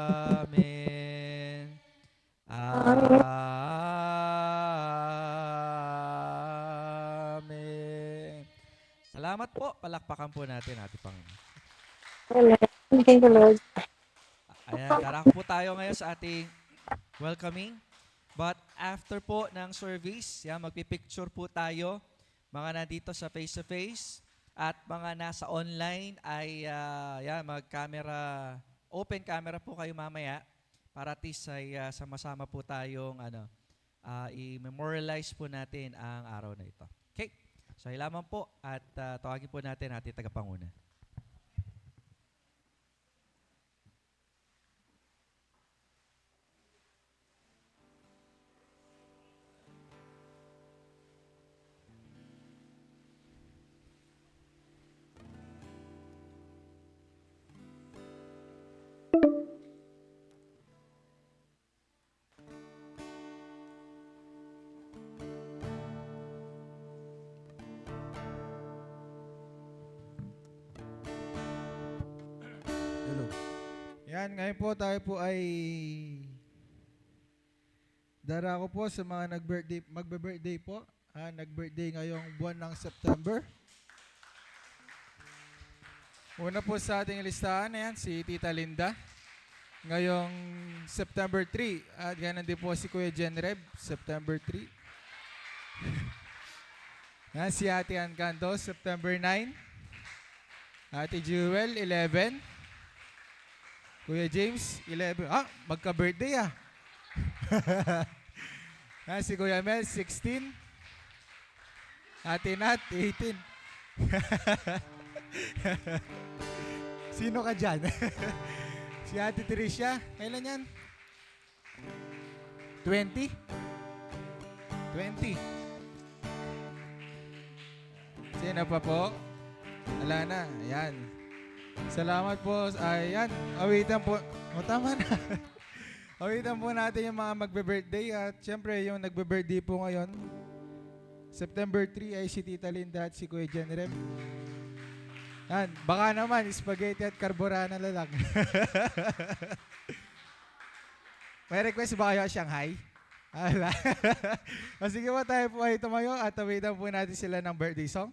Speaker 7: Amen. Amen. Salamat po. Palakpakan po natin ating Panginoon.
Speaker 2: Thank you, Lord.
Speaker 7: Ayan, darako po tayo ngayon sa ating welcoming. But after po ng service, yan, magpipicture po tayo. Mga nandito sa face-to-face at mga nasa online ay yan, mag-camera, open camera po kayo mamaya para at least ay sama-sama po tayong i-memorialize po natin ang araw na ito. Okay? So, lamang po at tawagin po natin ating tagapanguna.
Speaker 4: Hello. Yan, ngayon po tayo po ay darako po sa mga magbe-birthday po. Nag-birthday ngayong buwan ng September. Una po sa ating listahan, ayan, si Tita Linda. Ngayong September 3. At ganun din po si Kuya Jenreb, September 3. Yan, si Ate Ann Canto, September 9. Ate Jewel, 11. Kuya James, 11. Magka-birthday ah. Yan, si Kuya Mel, 16. Ate Nat, 18. Sino ka dyan? Si Ate Tricia, kailan yan? 20? 20. Sino pa po? Wala na, ayan. Salamat po. Ayan, awitan po. Tama na. Awitan po natin yung mga magbe-birthday. At syempre, yung nagbe-birthday po ngayon, September 3 ay si Tita Linda at si Kuya Jenrem. Yan, baka naman, spaghetti at carbonara na lang. May request ba kayo, Shanghai? Ala. Sige po, tayo po ay tumayo at awitan po natin sila ng birthday song.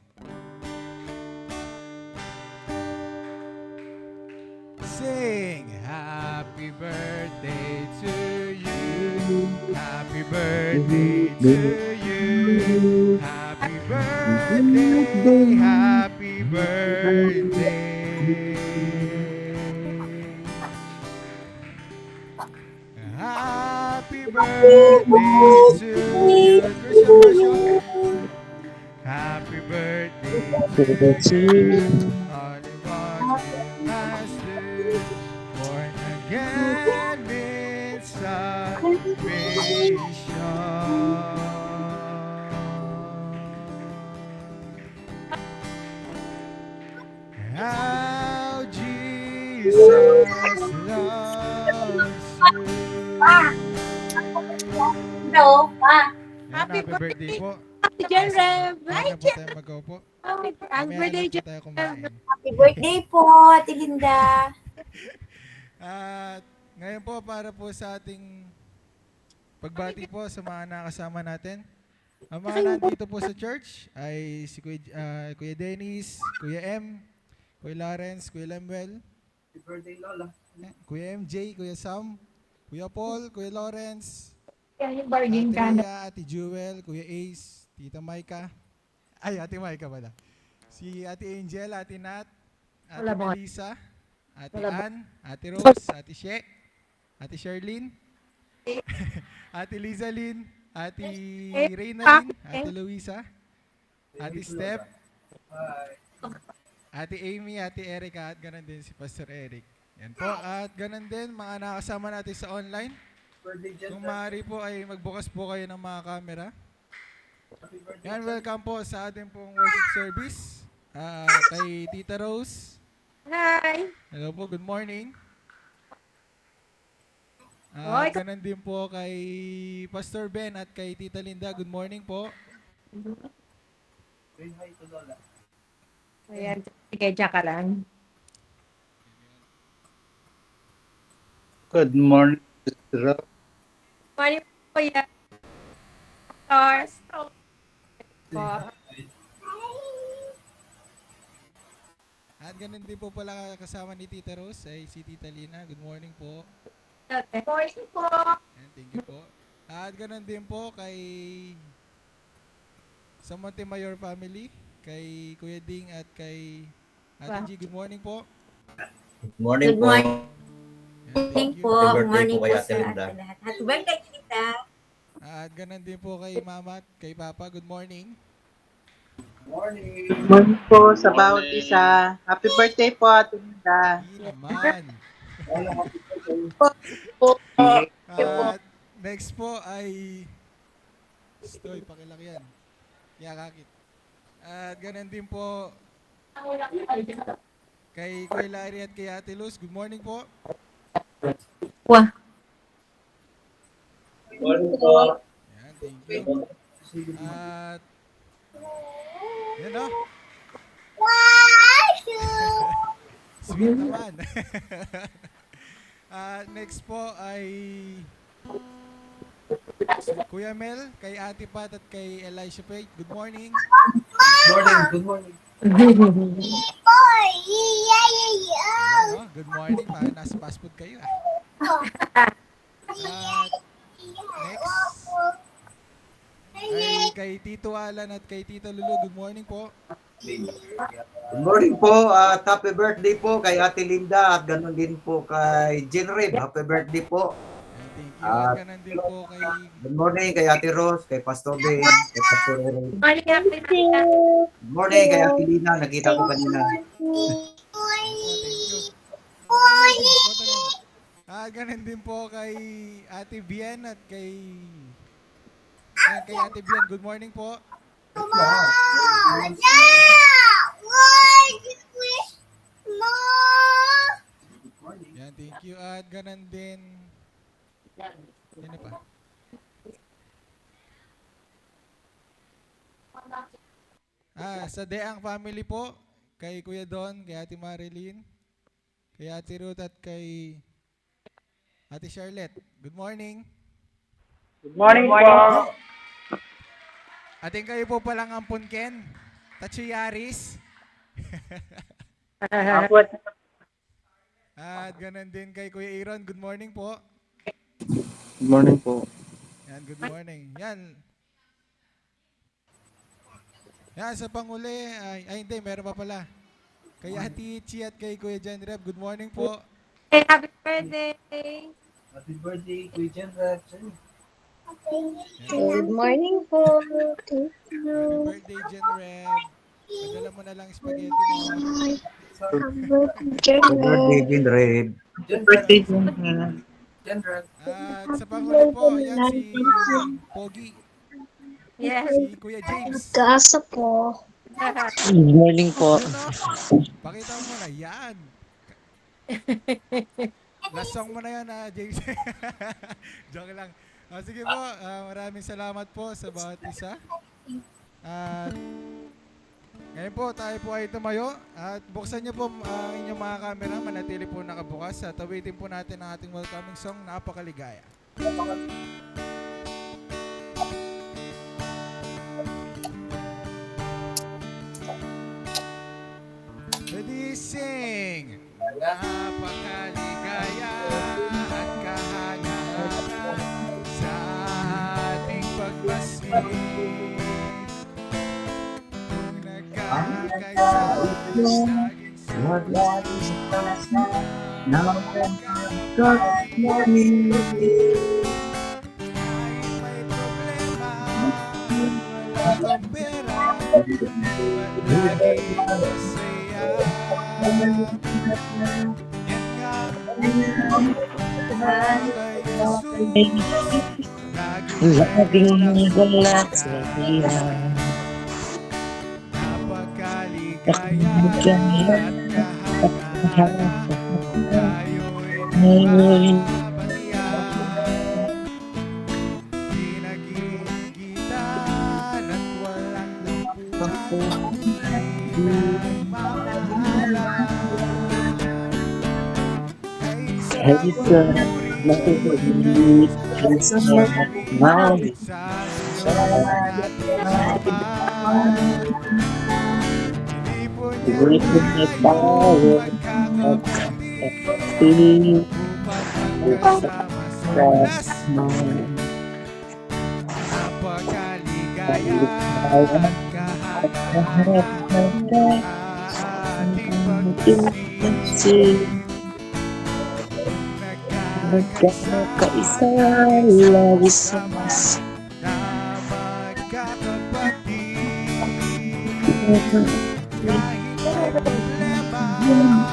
Speaker 4: Sing happy birthday to you. Happy birthday to you. Happy birthday. Happy birthday. Happy birthday to you. Happy birthday to you. Born again in salvation. How Jesus loves you.
Speaker 6: Hello, pa.
Speaker 4: Happy birthday po.
Speaker 2: Happy Jenrem.
Speaker 4: Kaya po tayo mag-go po.
Speaker 2: Happy birthday,
Speaker 4: po tayo kumain.
Speaker 6: Happy birthday po, Ate Linda.
Speaker 4: At ngayon po para po sa ating pagbati po sa mga nakasama natin. Ang mga nandito po sa church ay si Kuya Dennis, Kuya M, Kuya Lawrence, Kuya Lemuel,
Speaker 5: Happy birthday, Lola.
Speaker 4: Kuya MJ, Kuya Sam, Kuya Paul, Kuya Lawrence,
Speaker 2: Yan yung bargain
Speaker 4: Ate
Speaker 2: ka na.
Speaker 4: Rhea, Ate Jewel, Kuya Ace, Tita Maika. Ay, Ate Maika pala. Si Ate Angel, Ate Nat, Ate
Speaker 2: Wala ba?
Speaker 4: Melissa, Ate
Speaker 2: Wala ba?
Speaker 4: Ann, Ate Rose, Ate She, Ate Sherlyn, Ate Lizalyn, Ate Reynalyn, Ate Luisa, Ate Steph, Ate Amy, Ate Erica, at ganun din si Pastor Eric. Yan po. At ganun din, mga nakasama natin sa online. Kung maaari po ay magbukas po kayo ng mga camera. Yan, welcome po sa ating pong worship service. Kay Tita Rose.
Speaker 2: Hi.
Speaker 4: Hello po, good morning.
Speaker 2: Hoy.
Speaker 4: Ganun din po kay Pastor Ben at kay Tita Linda. Good morning po.
Speaker 2: Ayan, sige, dyan ka lang.
Speaker 10: Good morning, Sister Rose.
Speaker 2: Morning po yan. Stars. Po.
Speaker 4: At ganun din po pala kasama ni Tita Rose ay si Tita Lina. Good morning po.
Speaker 2: Morning po.
Speaker 4: Ayan, thank you po. At ganun din po kay sa Montemayor family, kay Kuya Ding at kay Ate G. Good morning po.
Speaker 11: Morning
Speaker 3: Good
Speaker 11: po.
Speaker 3: morning.
Speaker 4: Ayan,
Speaker 3: Thank
Speaker 4: thank you.
Speaker 3: po.
Speaker 11: Happy birthday
Speaker 3: Morning
Speaker 11: po
Speaker 3: po
Speaker 11: kay
Speaker 3: sa
Speaker 11: Ate Linda.
Speaker 3: lahat. Happy birthday, Tita.
Speaker 4: At ganun din po kay Mama at kay Papa. Good morning.
Speaker 11: Morning.
Speaker 5: Morning po sa bawat isa. Happy birthday po, Ate Linda.
Speaker 4: Hindi naman. At next po ay Stoy, pakilaki yan. Yakakit. At ganun din po kay Kuya Larry at kay Ate Luz. Good morning po.
Speaker 2: Wah.
Speaker 11: Morning po.
Speaker 4: Ayan, thank you. At yan o. Sweet naman. Next po ay si Kuya Mel, kay Ate Pat at kay Elisha Pate. Good morning.
Speaker 11: Morning. Good morning.
Speaker 4: Ayan, o. Good morning. Parang nasa fast food kayo. At next ay kay Tito Alan at kay Tito Lulu. Good morning po.
Speaker 11: Good morning po at happy birthday po kay Ate Linda at ganun din po kay Jenrib. Happy birthday po.
Speaker 4: Ayan, thank you. At ganun din po kay
Speaker 11: Good morning kay Ate Rose, kay Pastor Ben, kay Pastor Eric.
Speaker 2: Morning, Happy Tita.
Speaker 11: Good morning kay Ate Lina. Nakita ko kanina.
Speaker 4: ganun din po kay Ate Bien at kay Ate Bien. Good morning po. Yan, thank you. At ganun din. Yan na pa. Sa Deang family po, kay Kuya Don, kay Ate Marilyn, kay Ate Ruth at kay Ate Charlotte. Good morning.
Speaker 5: Good morning po.
Speaker 4: Ating kayo po palang ampun Ken. Tachi Yaris. At ganun din kay Kuya Aaron. Good morning po.
Speaker 5: Good morning po.
Speaker 4: Yan, good morning. Yan. Yan, sa panguli, ay hindi, meron pa pala. Kay Ate Ichi at kay Kuya John Reb, good morning po.
Speaker 2: Hey, happy birthday.
Speaker 11: Happy birthday, Kuya Jenrib.
Speaker 6: Good morning po. Thank
Speaker 4: Happy
Speaker 6: you.
Speaker 4: birthday, John Reb. Padala mo na lang spaghetti mo.
Speaker 6: Happy birthday,
Speaker 11: Happy birthday, Jenrib.
Speaker 5: Birthday Jenrib.
Speaker 4: At sa panguli po, yan si Pogi,
Speaker 2: Yes.
Speaker 4: si Kuya James.
Speaker 6: Kaasa po.
Speaker 8: Good morning po.
Speaker 4: Yun, no? Pakita mo na, yan. Last song mo na yan, James. Joke lang. Sige po, maraming salamat po sa bawat isa. At ngayon po, tayo po ay tumayo. At buksan niyo po ang inyong mga camera. Manatili po nakabukas. At awitin po natin ang ating welcoming song, Napakaligaya. Ready, sing! Napakaligaya at kahangahan sa ating pagmasid. Kung nagkakaisa, laging sa kahit may problema, wala kang pera, laging masaya. Yan nga, kay Jesus,
Speaker 8: Laging galak sa iya.
Speaker 4: napakaligaya at kahangahan, tayo'y nababalian. Di naghigitan at walang lampuan, di nagmamahalan. Kay sa puri
Speaker 8: Makikinig ka sa mga
Speaker 4: Sa ating samahan. Hindi po niya
Speaker 8: Hindi ko na tayo
Speaker 4: magkakapatid upang magkasama sa wakas. Napakaligaya at kahangahan ating pagtitiis.
Speaker 8: Nagkakaisa lagi sa mas
Speaker 4: Na magkakapatid kahit may problema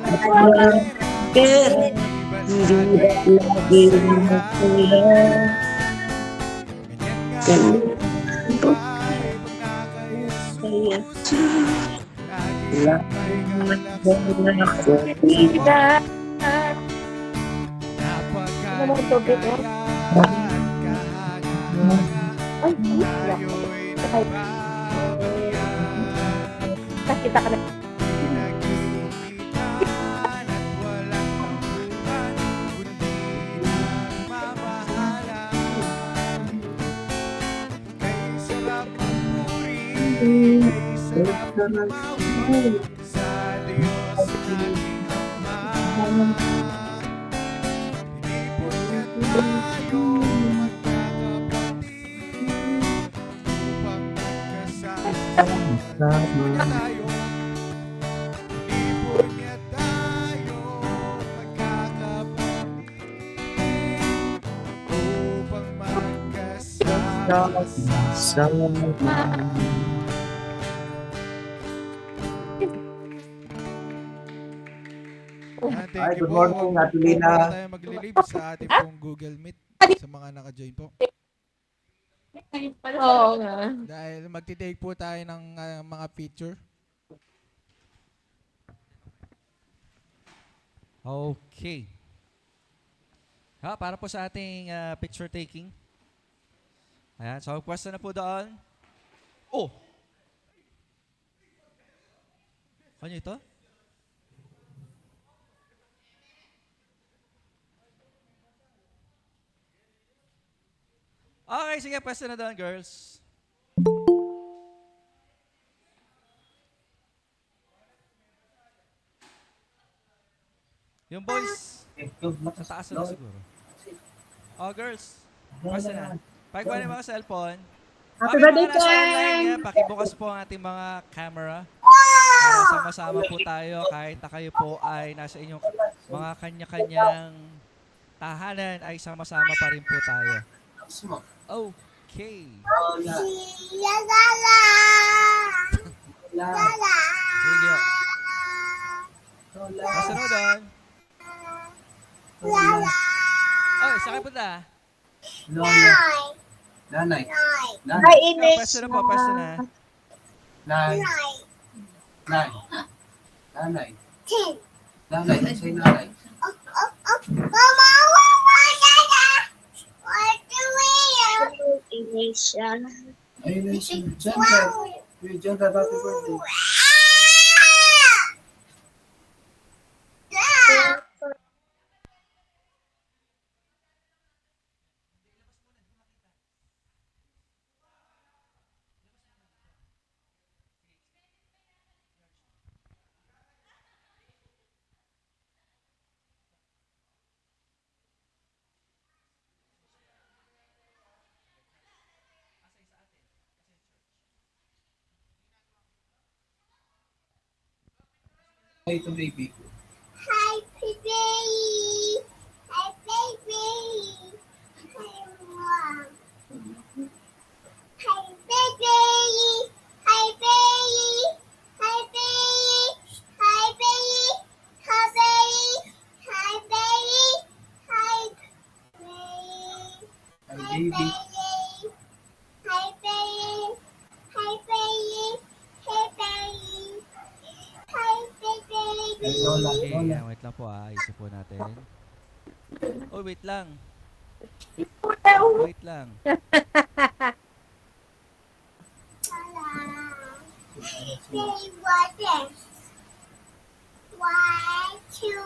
Speaker 4: at walang
Speaker 8: pera. Hindi ba lagi magkula?
Speaker 4: ganyan nga buhay mga
Speaker 8: Kaya
Speaker 4: ka-Jesus. Lagi
Speaker 8: lang
Speaker 4: may galak sa
Speaker 8: magdala ko
Speaker 4: napakaligaya at kahangahan. Tayo'y nagbabayan. Pinag-iitan at walang hanggan, kundi nagmamahalan. Kay sarap pumuri, kay sarap tumawi sa Diyos nating Ama. Hindi po niya tayo magkakapatid upang magkasama. Hindi po niya tayo, hindi po niya tayo magkakapatid upang magkasama sa
Speaker 11: Hi,
Speaker 4: Thank you
Speaker 11: good
Speaker 4: po.
Speaker 11: morning, Ate
Speaker 4: Muna
Speaker 11: Lina.
Speaker 4: tayo maglilive sa ating pong Google Meet sa mga naka-join po.
Speaker 2: Oo nga.
Speaker 4: Dahil magti-take po tayo ng mga picture. Okay. Para po sa ating picture taking. Ayan, so question na po doon. Oh! Ano ito? Okay, sige, pwesto na doon, girls. Yung boys, sa taas na lang siguro. Oh, girls, pwesto na. Pakikuha ng mga cellphone.
Speaker 6: Happy
Speaker 4: Okay,
Speaker 6: birthday,
Speaker 4: mga nasa
Speaker 6: Ken!
Speaker 4: online yan, pakibukas po ang ating mga camera. Para sama-sama po tayo kahit na kayo po ay nasa inyong mga kanya-kanyang tahanan ay sama-sama pa rin po tayo. Okay. Sige. Kasunod doon. Oh, sa kayo punta.
Speaker 11: Nanay.
Speaker 6: Hi, Ines.
Speaker 4: Pwesto na po, pwesto na.
Speaker 11: Nanay. Nanay, say nanay.
Speaker 6: Ines.
Speaker 11: Ayun na si John. John, happy birthday. Hi to baby.
Speaker 12: Hi, baby. Hi, baby. Hi, mom. Hi, baby. Hi, baby. Hi, baby. Hi, baby. Hi, baby. Hi, baby. Hi, baby.
Speaker 11: Hi baby.
Speaker 12: Hi, baby. Hi, baby. Hi, baby. Hi, baby.
Speaker 11: Ay, Lola.
Speaker 4: Okay,
Speaker 11: Lola.
Speaker 4: wait lang po isip po natin. Oh, wait lang. Wait lang.
Speaker 12: Baby, what is? 1, 2,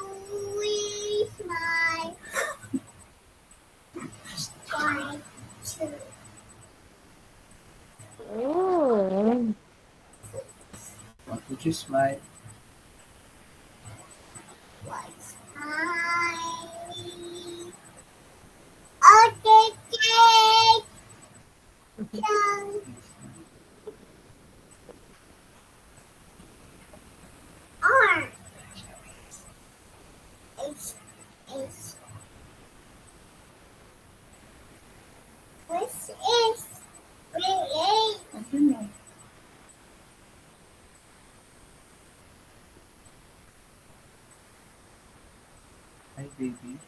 Speaker 12: 3, smile.
Speaker 11: Choose my
Speaker 12: What's mine? Okay, cake. Young. Orange. Is this is really
Speaker 3: I don't know.
Speaker 11: hi baby.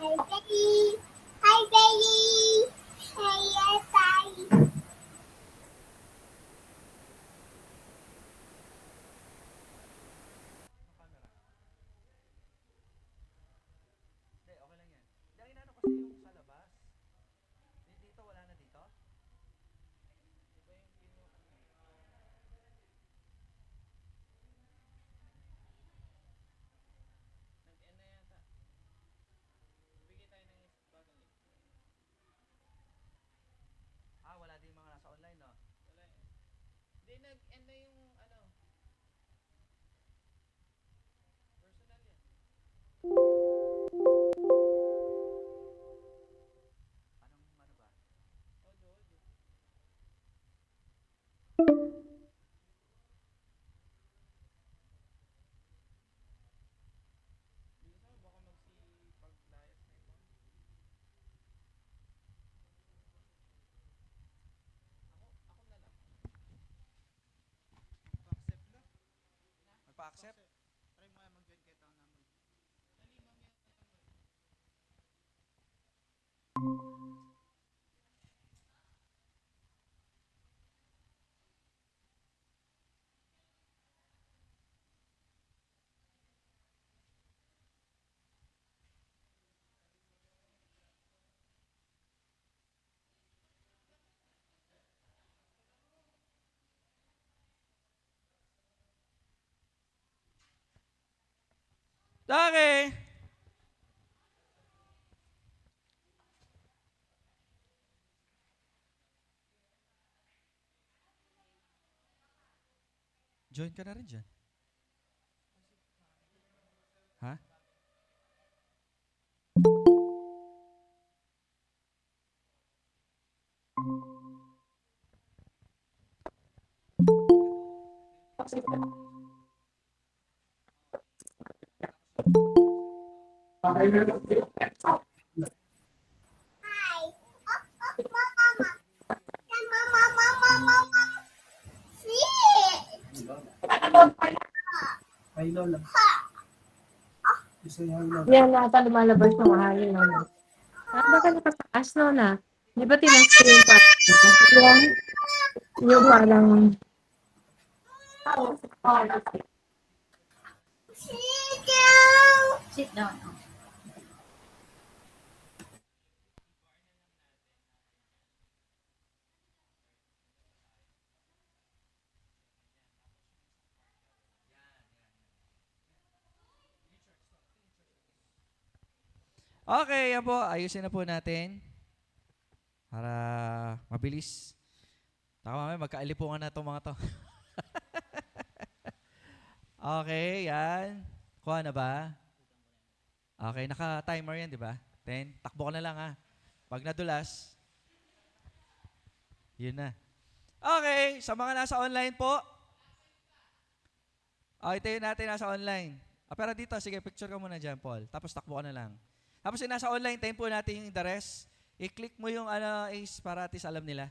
Speaker 12: Hi baby. Hi baby. Hi bye.
Speaker 7: Hindi, okay lang yan. Hindi, ang inano kasi yung sa labas. Dito, wala na dito? Nag-end na yata. Bigay tayo ng bagong link. Wala din mga nasa online, no? Wala eh. Hindi, nag-end na yung ano. Personal yan. Anong ano ba? Audio, audio. Bilis mo, baka magsipaglayas na ito. Ako na lang. Pa-accept na. Magpa-accept? Try mo nga mag-join kay tao namin. Dali, mamaya. Okay. Join ka na rin dyan. Ha?
Speaker 12: Hi. Mama. Mama. See?
Speaker 11: Hi Lola. Say hi Lola.
Speaker 2: Yan nata lumalabas ng hangin na. Baka nakataas no na. Di ba tinascreen pa? Yung parang
Speaker 12: Sit down.
Speaker 3: Sit down.
Speaker 7: Okay, yan po. Ayusin na po natin. Para mabilis. Taka mamaya, magkaalipungan na itong mga to. Okay, yan. Kuha na ba? Okay, naka-timer yan, di ba? 10. Takbo ka na lang, ha? Pag nadulas, yun na. Okay, sa mga nasa online po. Okay, tayo natin nasa online. Pero dito, sige, picture ka muna dyan, Paul. Tapos takbo ka na lang. Tapos yung nasa online, tayo po natin yung the rest. I-click mo yung Ace para at least alam nila.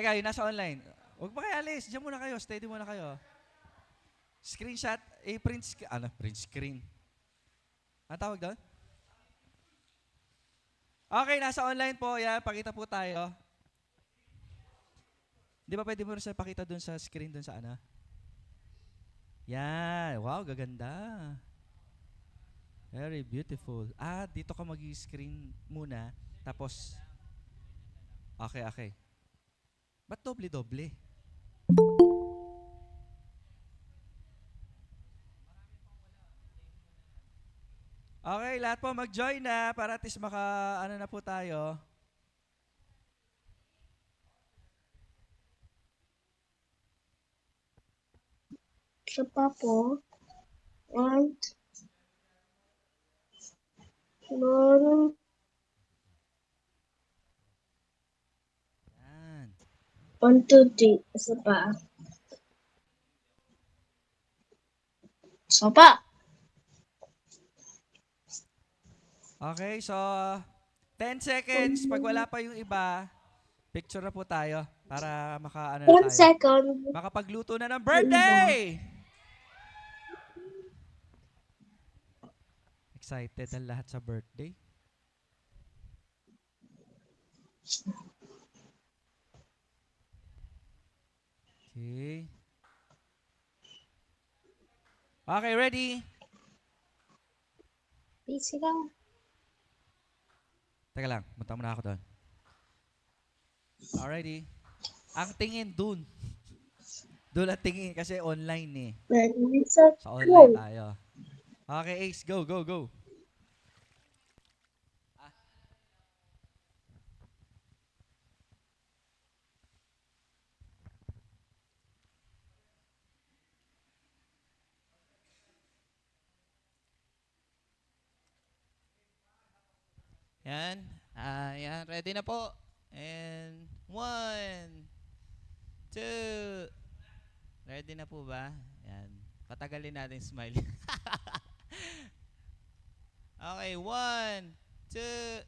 Speaker 7: Teka, yung nasa online. Huwag pa kayo alis. Diyan muna kayo. Steady muna kayo. Screenshot. Print screen. Ano tawag doon? Okay, nasa online po. Yan, pakita po tayo. Di ba pwede mo rin pakita doon sa screen doon sa ano? Yan. Wow, gaganda. Very beautiful. Dito ka mag-screen muna. Tapos, okay. Ba't doble-doble? Okay, lahat po mag-join na para at least ano na po tayo.
Speaker 12: Siya pa po. And meron
Speaker 7: Yan.
Speaker 12: 1, 2, 3. Isa pa. Isa pa.
Speaker 7: Okay, so 10 seconds. Pag wala pa yung iba, picture na po tayo para maka-ano na
Speaker 12: 1
Speaker 7: tayo.
Speaker 12: second.
Speaker 7: Makapagluto na ng birthday! Excited ang lahat sa birthday. Okay. Okay, ready?
Speaker 12: Busy lang.
Speaker 7: Teka lang, punta muna ako doon. Alrighty. Ang tingin dun. Doon ang tingin kasi online eh.
Speaker 12: Ready, set,
Speaker 7: Sa online
Speaker 12: go.
Speaker 7: tayo. Okay, Ace, go.
Speaker 9: Yan. Yan. Ready na po. And 1, 2. Ready na po ba? Yan. Patagalin natin smile. Okay, 1, 2,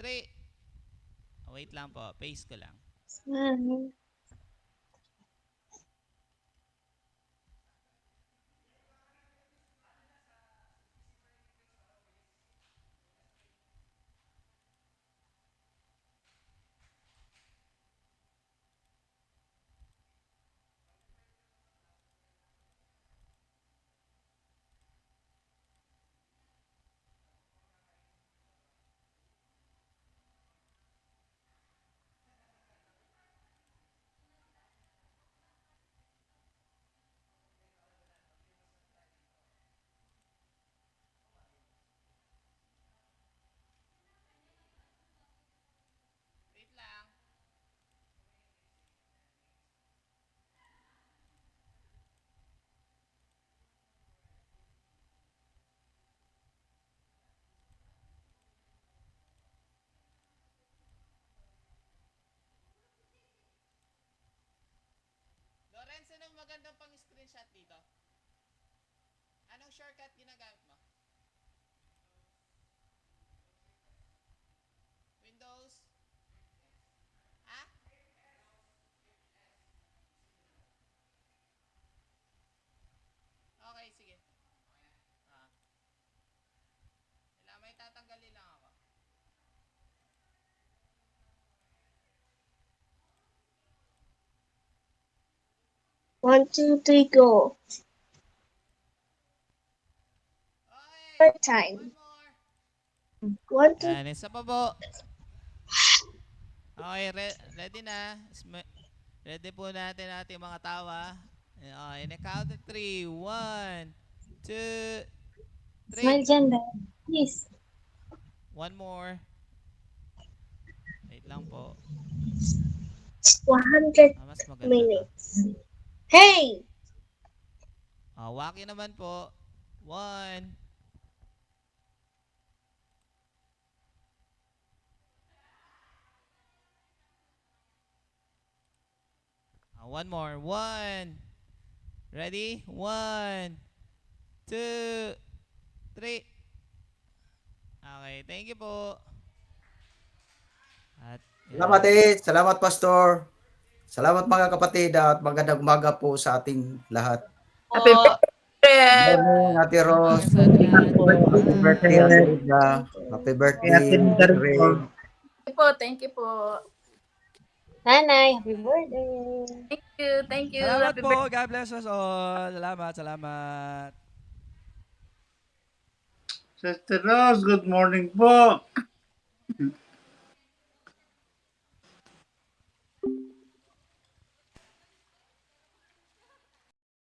Speaker 9: 3. Wait lang po. Pace ko lang.
Speaker 12: Smile.
Speaker 9: Wait lang. Lorenzo, anong magandang pang screenshot dito? Anong shortcut ginagamit mo? Windows? Ha? Okay, sige. May tatanggalin lang ako.
Speaker 12: One, two, three, go.
Speaker 9: Okay.
Speaker 12: Third time.
Speaker 9: One more.
Speaker 12: 1, 2,
Speaker 9: Yan, isa pa po. Okay, ready na. Ready po natin ating mga tawa. Okay, in a count of 3. 1, 2, 3.
Speaker 12: smile dyan, please.
Speaker 9: One more. Wait lang po.
Speaker 12: 100
Speaker 9: Mas maganda to.
Speaker 12: minutes. Hey!
Speaker 9: Waki naman po. 1. One more. 1. Ready? 1, 2, 3. Okay, thank you po. At
Speaker 11: Salamat, Salamat, Pastor.
Speaker 1: Salamat mga kapatid at magandang umaga po sa ating lahat.
Speaker 6: Happy birthday!
Speaker 1: Good morning, Ate Ros. Happy birthday, Ate Linda. Happy birthday, Ray.
Speaker 6: Thank you po.
Speaker 12: Nanay, happy birthday.
Speaker 6: Thank you.
Speaker 7: Salamat
Speaker 6: Happy
Speaker 7: po. God bless us all. Salamat.
Speaker 10: Sister Rose, good morning po.